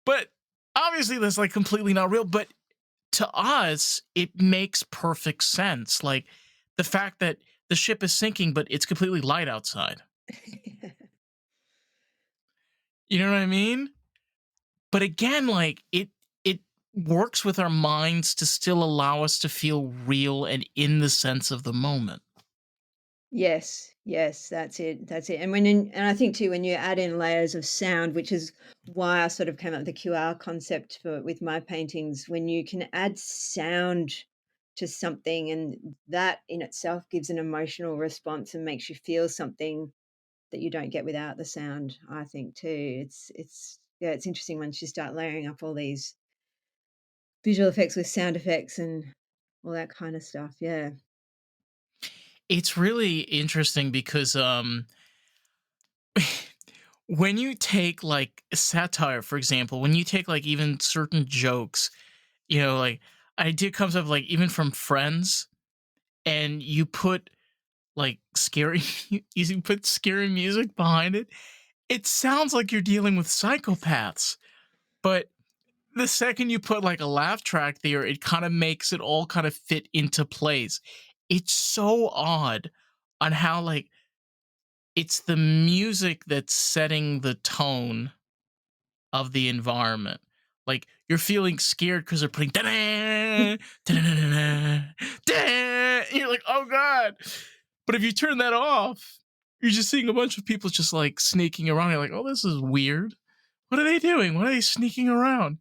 But obviously that's like completely not real. But to us, it makes perfect sense. Like the fact that the ship is sinking, but it's completely light outside. You know what I mean? But again, like it works with our minds to still allow us to feel real and in the sense of the moment. yes, yes, that's it. And and I think too, when you add in layers of sound, which is why I sort of came up with the QR concept for with my paintings, when you can add sound to something, and that in itself gives an emotional response and makes you feel something that you don't get without the sound, I think too. It's yeah, it's interesting once you start layering up all these visual effects with sound effects and all that kind of stuff. Yeah. It's really interesting because when you take like satire, for example, when you take like even certain jokes, like idea comes up like even from Friends, and you put like scary you put scary music behind it, it sounds like you're dealing with psychopaths. But the second you put like a laugh track there, it kind of makes it all kind of fit into place. It's so odd on how like it's the music that's setting the tone of the environment. Like you're feeling scared because they're putting da-da, da-da-da-da-da, da, you're like, oh god. But if you turn that off, you're just seeing a bunch of people just like sneaking around. You're like, oh, this is weird. What are they doing? What are they sneaking around?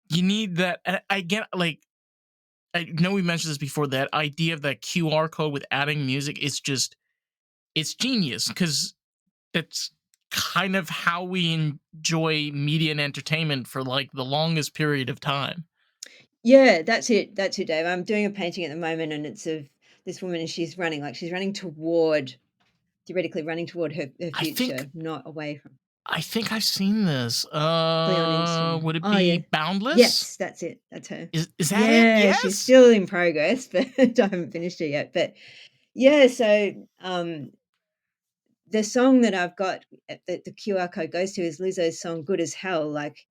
You need that. I get like I know we mentioned this before. That idea of that QR code with adding music is just it's genius because that's kind of how we enjoy media and entertainment for like the longest period of time. Yeah, that's it, Dave. I'm doing a painting at the moment, and it's of this woman, and she's running, like, she's running toward theoretically running toward her I think future, not away from. I think I've seen this. Probably on Instagram. Would it Oh, be yeah. Boundless? Yes, that's it, that's her. Is that it? Yeah, she's Yes. still in progress, but I haven't finished it yet, but yeah, so, the song that I've got that the QR code goes to is Lizzo's song "Good as Hell," like,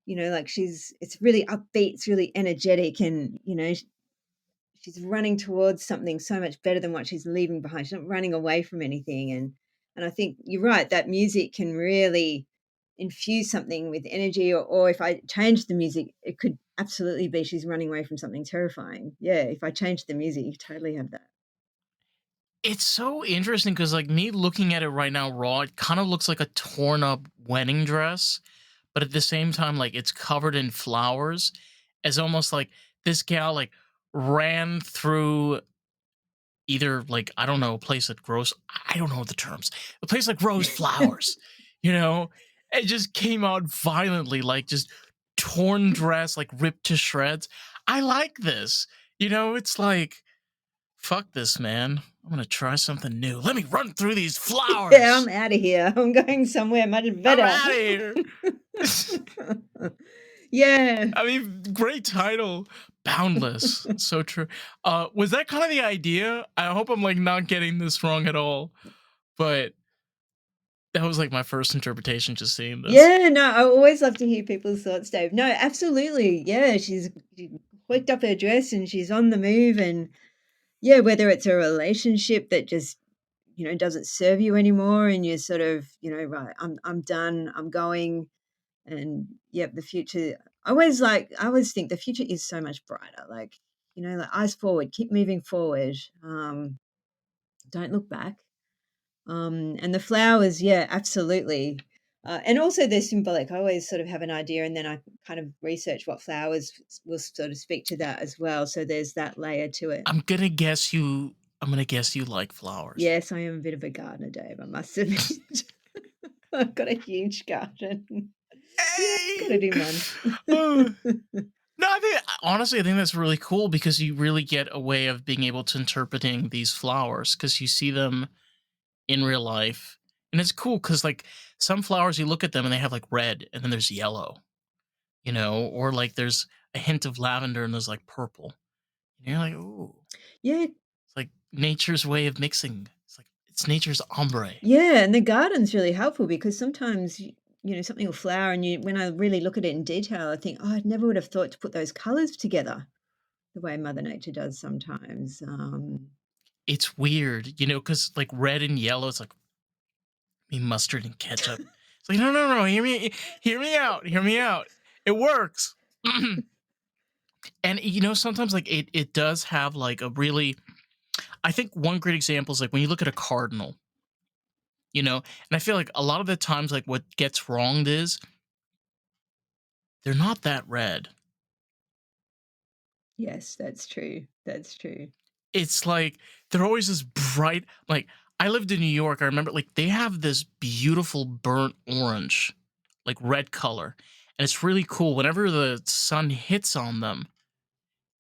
like, it's really upbeat, it's really energetic, and, she's running towards something so much better than what she's leaving behind. She's not running away from anything, and I think you're right, that music can really infuse something with energy, or if I change the music, it could absolutely be she's running away from something terrifying. Yeah, if I change the music, you totally have that. It's so interesting because, like, me looking at it right now, raw, it kind of looks like a torn up wedding dress, but at the same time, like, it's covered in flowers. It's almost like this gal, like, ran through either, like, I don't know, a place that grows, I don't know the terms, a place that grows flowers, you know? It just came out violently, like, just torn dress, like, ripped to shreds. I like this. It's like, fuck this, man. I'm gonna try something new. Let me run through these Yeah, I'm flowers. out of here. I'm going somewhere much I'm better. out of here. Yeah. I mean, great title. Boundless. So true. Was that kind of the idea? I hope I'm like not getting this wrong at all. But that was like my first interpretation just seeing this. Yeah, no, I always love to hear people's thoughts, Dave. No, absolutely. Yeah, she whipped up her dress and she's on the move, and yeah, whether it's a relationship that just, doesn't serve you anymore and you're sort of, right, I'm done, I'm going, and yep, the future. I always think the future is so much brighter. Like, like, eyes forward, keep moving forward. Don't look back. And the flowers, yeah, absolutely. And also they're symbolic. I always sort of have an idea, and then I kind of research what flowers will sort of speak to that as well. So there's that layer to it. I'm gonna guess you. I'm gonna guess you like flowers. Yes, I am a bit of a gardener, Dave, I must admit. I've got a huge garden. Yeah, got to Hey. do mine. Uh, no, I think honestly, I think that's really cool because you really get a way of being able to interpreting these flowers because you see them in real life, and it's cool because like some flowers, you look at them and they have like red, and then there's yellow, or like there's a hint of lavender and there's like purple. And you're like, ooh, Yeah, it's like nature's way of mixing. It's like it's nature's ombre. yeah, and the garden's really helpful because sometimes, something will flower, and when I really look at it in detail, I think, "Oh, I never would have thought to put those colors together the way Mother Nature does sometimes." It's weird, because like red and yellow, it's like me mustard and ketchup. It's like, no, no, no, hear me out, hear me out. It works. And sometimes like it does have like a really, I think one great example is like when you look at a cardinal, and I feel like a lot of the times like what gets wronged is they're not that red. Yes, that's true, that's true. It's like they're always this bright, like I lived in New York, I remember like they have this beautiful burnt orange, like red color. And it's really cool. Whenever the sun hits on them,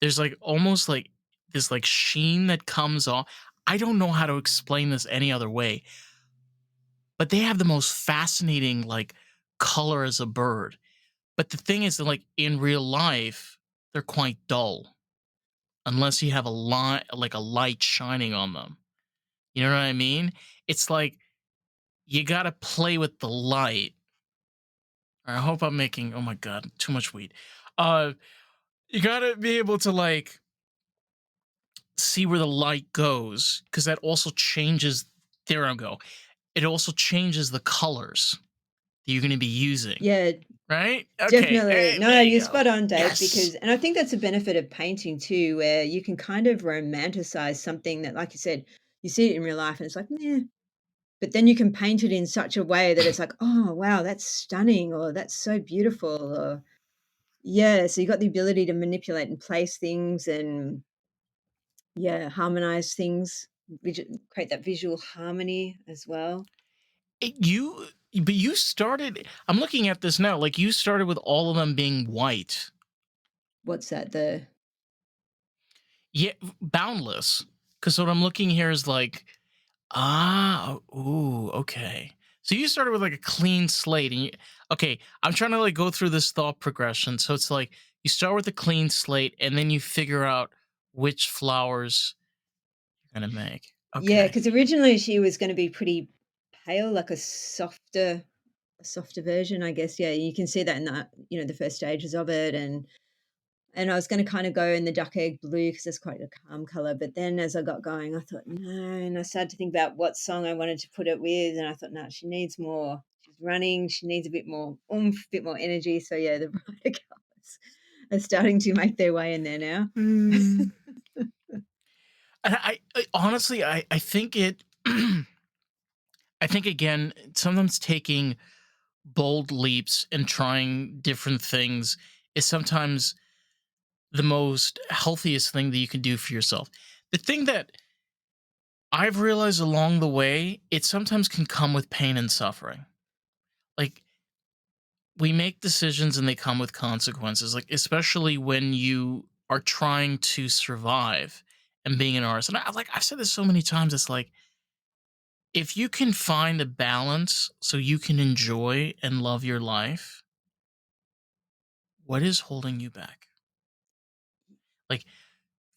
there's like almost like this like sheen that comes off. I don't know how to explain this any other way, but they have the most fascinating like color as a bird. But the thing is that like in real life, they're quite dull unless you have a light like a light shining on them. You know what I mean? It's like you gotta play with the light. I hope I'm making, oh my god, too much weed. Uh you gotta be able to like see where the light goes, because that also changes, there I go. It also changes the colors that you're gonna be using. Yeah, Right? Okay. definitely. No, There you you're go. spot on, Dave, Yes. because and I think that's a benefit of painting too, where you can kind of romanticize something that, like you said, you see it in real life and it's like, "Meh," but then you can paint it in such a way that it's like, "Oh, wow, that's stunning," or "That's so beautiful," or Yeah, so you got the ability to manipulate and place things and, yeah, harmonize things, create that visual harmony as well. You but you started I'm looking at this now, like, you started with all of them being white. What's that? The Yeah, boundless. Because what I'm looking here is like, ooh, okay. So you started with like a clean slate, and okay, I'm trying to like go through this thought progression. So it's like you start with a clean slate, and then you figure out which flowers you're gonna make. Yeah, Okay, because originally she was gonna be pretty pale, like a softer version, I guess. Yeah, you can see that in the first stages of it, and I was gonna kinda go in the duck egg blue because it's quite a calm color, but then as I got going, I thought, "No," and I started to think about what song I wanted to put it with, and I thought, "No, she needs more. She's running, she needs a bit more oomph, a bit more energy." So, yeah, the brighter colors are starting to make their way in there now. and I honestly, I think it. I think again, sometimes taking bold leaps and trying different things is sometimes the most healthiest thing that you can do for yourself. The thing that I've realized along the way, it sometimes can come with pain and suffering. Like, we make decisions and they come with consequences, like, especially when you are trying to survive and being an artist. And I've said this so many times, it's like, if you can find a balance so you can enjoy and love your life, what is holding you back? Like,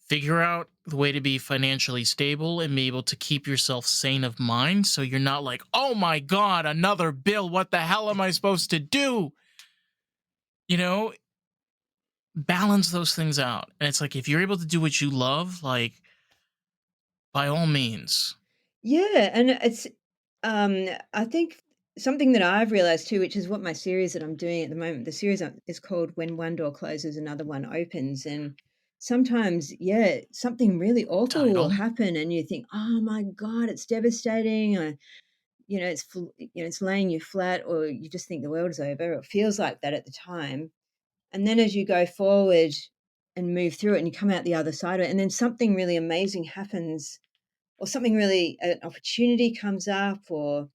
figure out the way to be financially stable and be able to keep yourself sane of mind so you're not like, oh my God, another bill. What the hell am I supposed to do? You know, balance those things out. And it's like, if you're able to do what you love, like, by all means. Yeah, and I think something that I've realized too, which is what my series that I'm doing at the moment, the series is called "When One Door Closes, Another One Opens," and sometimes, yeah, something really awful will Title. happen, and you think, "Oh my god, it's devastating," or it's laying you flat, or you just think the world is over. It feels like that at the time, and then as you go forward and move through it, and you come out the other side of it, and then something really amazing happens or something really an opportunity comes up or a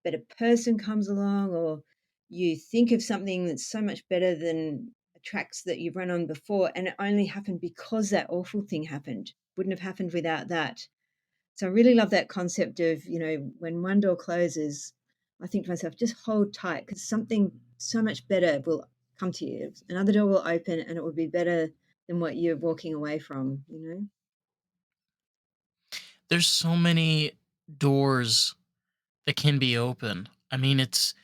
better person comes along or you think of something that's so much better than tracks that you've run on before and it only happened because that awful thing happened wouldn't have happened without that. So I really love that concept of when one door closes, I think to myself, just hold tight because something so much better will come to you. Another door will open and it will be better than what you're walking away from. There's so many doors that can be open. I mean, it's,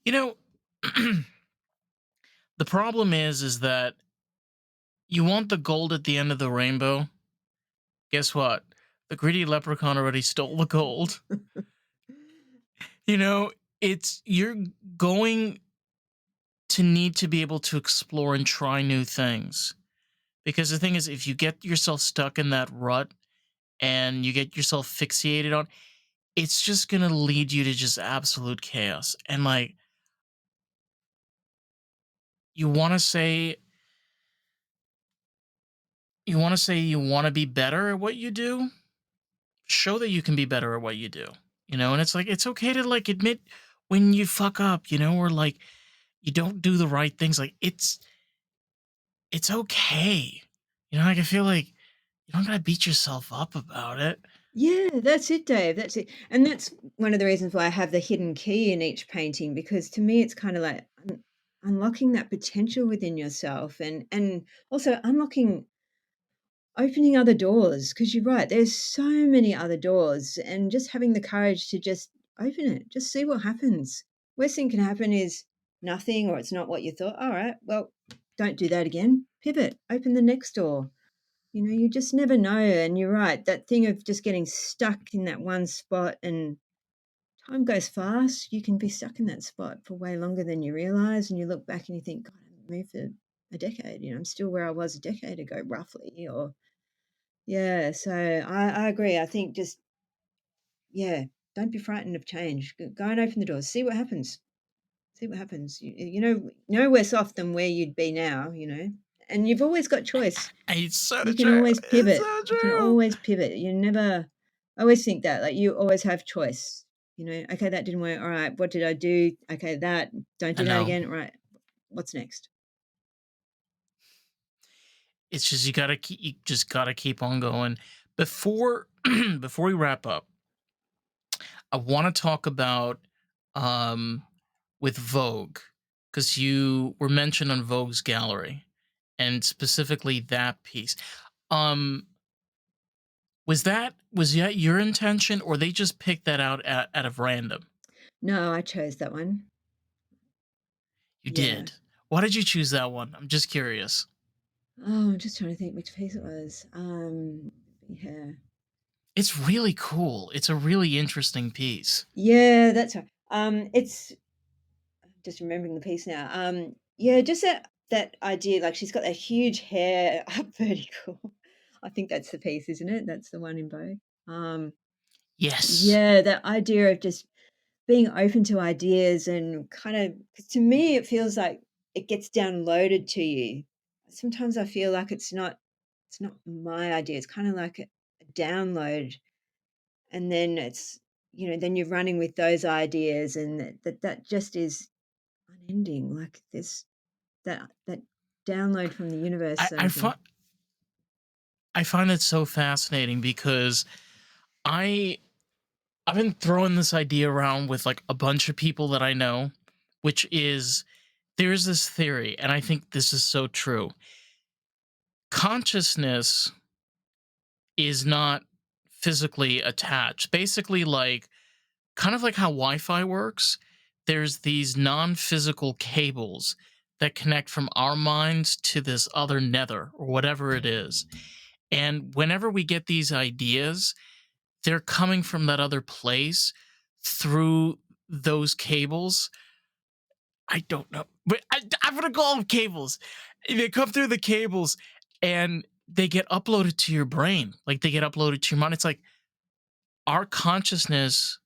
you know, the problem is that you want the gold at the end of the rainbow. Guess what? The greedy leprechaun already stole the gold. You know, it's you're going to need to be able to explore and try new things. Because the thing is, if you get yourself stuck in that rut and you get yourself fixated on, it's just gonna lead you to just absolute chaos. And like, you want to say, you want to be better at what you do. Show that you can be better at what you do. And it's like it's okay to like admit when you fuck up. Or like you don't do the right things. Like it's okay. Like I feel like you don't gotta beat yourself up about it. Yeah, that's it, Dave. That's it. And that's one of the reasons why I have the hidden key in each painting because to me it's kind of like unlocking that potential within yourself and also unlocking opening other doors because you're right, there's so many other doors and just having the courage to just open it, just see what happens. Worst thing can happen is nothing or it's not what you thought. All right, well, don't do that again. Pivot, open the next door. You just never know, and you're right, that thing of just getting stuck in that one spot and time goes fast, you can be stuck in that spot for way longer than you realize, and you look back and you think, "God, I haven't moved for a decade, I'm still where I was a decade ago, roughly," or yeah, so I agree, I think just yeah, don't be frightened of change. Go and open the doors, see what happens. See what happens. You know, no worse off than where you'd be now, you know? And you've always got choice. It's so You can true. always It's pivot. so You can true. always pivot. You never I always think that, like, you always have choice. You know, "Okay, that didn't work. Alright, what did I do? Okay, that. Don't I do that know. again. Right, what's next?" It's just you just gotta keep on going. Before before we wrap up, I want to talk about um with Vogue, because you were mentioned on Vogue's gallery, and specifically that piece. Um was that your intention, or they just picked that out of random? No, I chose that one. You Yeah. did. Why did you choose that one? I'm just curious. Oh, I'm just trying to think which piece it was. Yeah. It's really cool. It's a really interesting piece. Yeah, that's right. It's just remembering the piece now. Yeah, just that idea, like she's got that huge hair up vertical. I think that's the piece, isn't it? That's the one in Vogue. Um, Yes. yeah, that idea of just being open to ideas and kind of 'cause to me it feels like it gets downloaded to you. Sometimes I feel like it's not my idea. It's kind of like a download, and then then you're running with those ideas, and that just is unending. Like this that download from the universe I, sort I of thing. find I find it so fascinating because I I've been throwing this idea around with like a bunch of people that I know, which is there's this theory, and I think this is so true. Consciousness is not physically attached. Basically, like kind of like how Wi-Fi works, there's these non-physical cables that connect from our minds to this other nether or whatever it is. And whenever we get these ideas, they're coming from that other place through those cables. I don't know, but I'm gonna call them cables. They come through the cables and they get uploaded to your brain, like they get uploaded to your mind. It's like our consciousness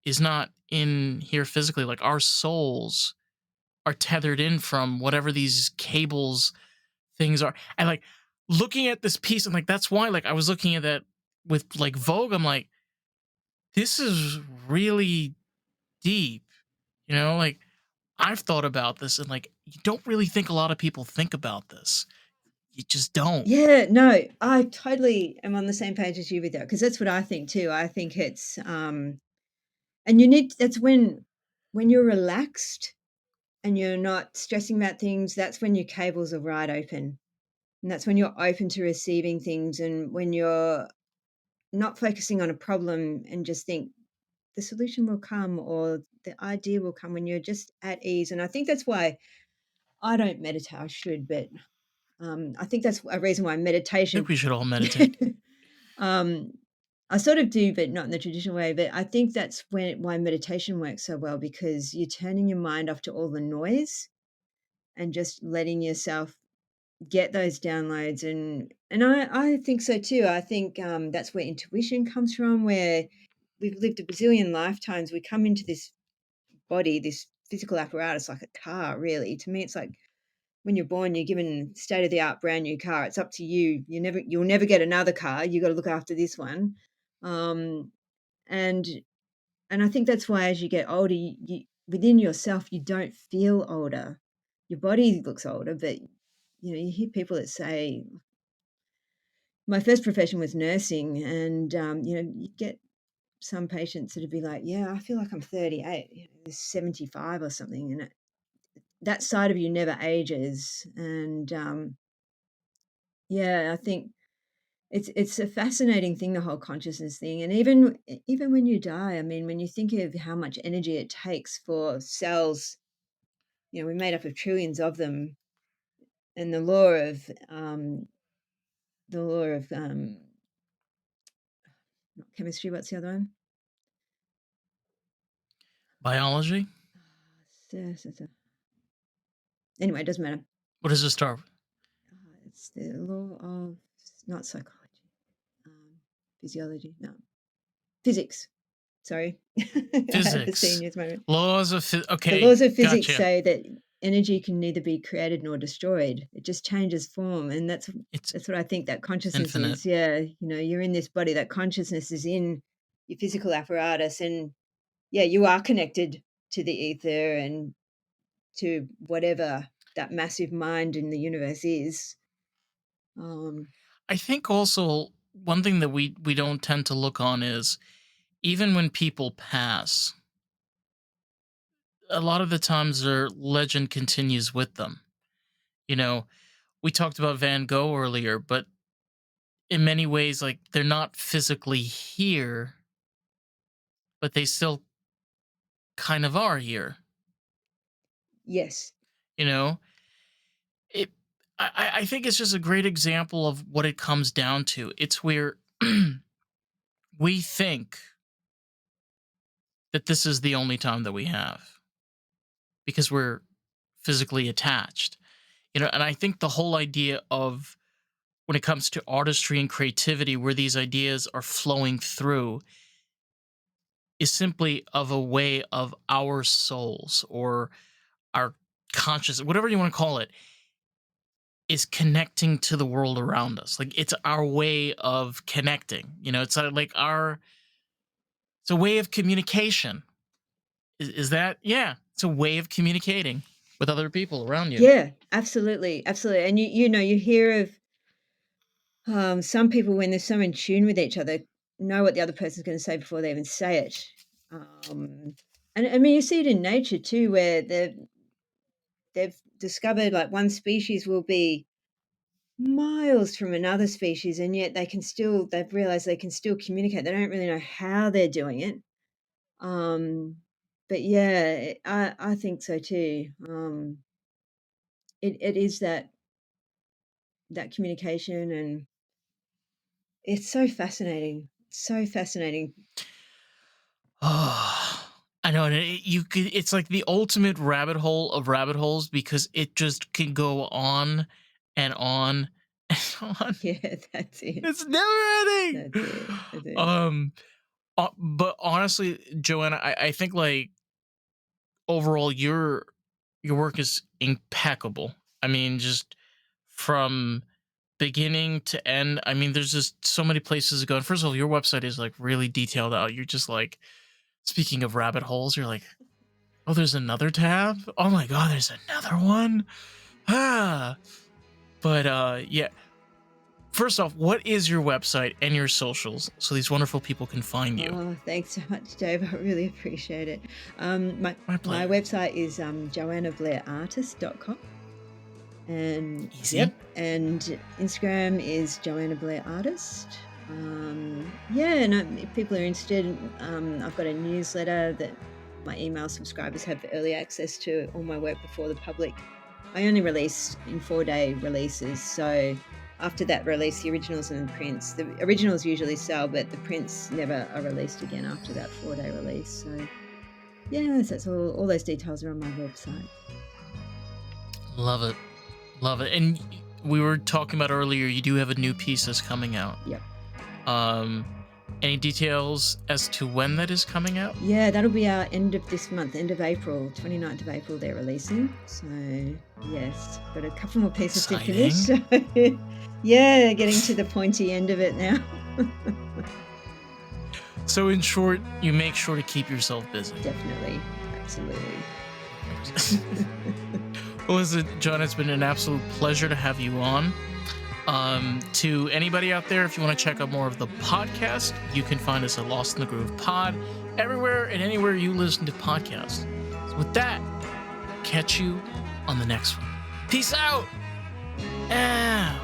is not in here physically. Like our souls are tethered in from whatever these cables things are. And like looking at this piece, and like that's why like I was looking at that with like Vogue. I'm like, this is really deep. Like I've thought about this, and like you don't really think a lot of people think about this. You just don't. Yeah, no, I totally am on the same page as you with that because that's what I think too. I think it's and you need that's when you're relaxed and you're not stressing about things, that's when your cables are wide open. And that's when you're open to receiving things and when you're not focusing on a problem and just think the solution will come or the idea will come when you're just at ease. And I think that's why I don't meditate. I should, but I think that's a reason why I think meditation. we should all meditate. um, I sort of do, but not in the traditional way. But I think that's why meditation works so well because you're turning your mind off to all the noise and just letting yourself get those downloads. And I think so too. I think that's where intuition comes from. Where we've lived a bazillion lifetimes, we come into this body, this physical apparatus, like a car. Really, to me, it's like when you're born, you're given state of the art brand new car. It's up to you. You'll never get another car. You got to look after this one. Um, and and I think that's why as you get older, you within yourself, you don't feel older. Your body looks older, but you hear people that say, my first profession was nursing, and you get some patients that'd be like, "Yeah, I feel like I'm 38, 75 or something," and that side of you never ages. And yeah, I think it's a fascinating thing, the whole consciousness thing. And even when you die, I mean, when you think of how much energy it takes for cells, we're made up of trillions of them, and the law of not chemistry. What's the other one? Biology? Anyway, it doesn't matter. What does it start with? It's the law of not psychology, um, physiology. No, physics. Sorry, I had the Physics. seniors moment. Laws of The okay, laws of physics gotcha. say that energy can neither be created nor destroyed. It just changes form, and It's that's what I think that it's consciousness infinite. is. Yeah, you're in this body. That consciousness is in your physical apparatus, and yeah, you are connected to the ether and to whatever that massive mind in the universe is. Um, I think also one thing that we don't tend to look on is even when people pass, a lot of the times their legend continues with them. You know, we talked about Van Gogh earlier, but in many ways, like they're not physically here, but they still kind of are here. yes, You know, it. I think it's just a great example of what it comes down to. It's where we think that this is the only time that we have because we're physically attached. And I think the whole idea of when it comes to artistry and creativity, where these ideas are flowing through, is simply of a way of our souls or our conscious, whatever you want to call it, is connecting to the world around us. Like it's our way of connecting. It's like it's a way of communication. Is that, yeah, it's a way of communicating with other people around you. yeah, absolutely, absolutely. And you hear of some people when they're so in tune with each other know what the other person's going to say before they even say it. And I mean, you see it in nature too, where they've discovered like one species will be miles from another species, and yet they've realized they can still communicate. They don't really know how they're doing it. But yeah, I think so too. It is that communication, and it's so fascinating, so fascinating. Oh, I know, and you could. It's like the ultimate rabbit hole of rabbit holes because it just can go on and on and on. Yeah, that's it. It's never ending. That's it. That's it. Um, but honestly, Joanna, I think like overall your work is impeccable. I mean, just from beginning to end. I mean, there's just so many places to go. And first of all, your website is like really detailed out. You're just like, speaking of rabbit holes, you're like, oh, there's another tab. Oh my god, there's another one. Ah, but yeah. First off, what is your website and your socials so these wonderful people can find you? Oh, thanks so much, Dave. I really appreciate it. My My pleasure. website is joannablairartist.com. And Easy. yep, and Instagram is Joanna Blair Artist. Yeah, and if people are interested, I've got a newsletter that my email subscribers have early access to all my work before the public. I only release in 4-day releases, so after that release, the originals and the prints. The originals usually sell, but the prints never are released again after that 4-day release. So yes, that's all those details are on my website. Love it. Love it. And we were talking about earlier, you do have a new piece that's coming out. Yep. Um, any details as to when that is coming out? Yeah, that'll be our end of this month, end of April, 29th of April they're releasing. So yes, got a couple more pieces to finish. Exciting. So yeah, getting to the pointy end of it now. So in short, you make sure to keep yourself busy. Definitely. Absolutely. Well, listen, John, it's been an absolute pleasure to have you on. To anybody out there, if you want to check out more of the podcast, you can find us at Lost in the Groove Pod, everywhere and anywhere you listen to podcasts. So with that, catch you on the next one. Peace out. Yeah.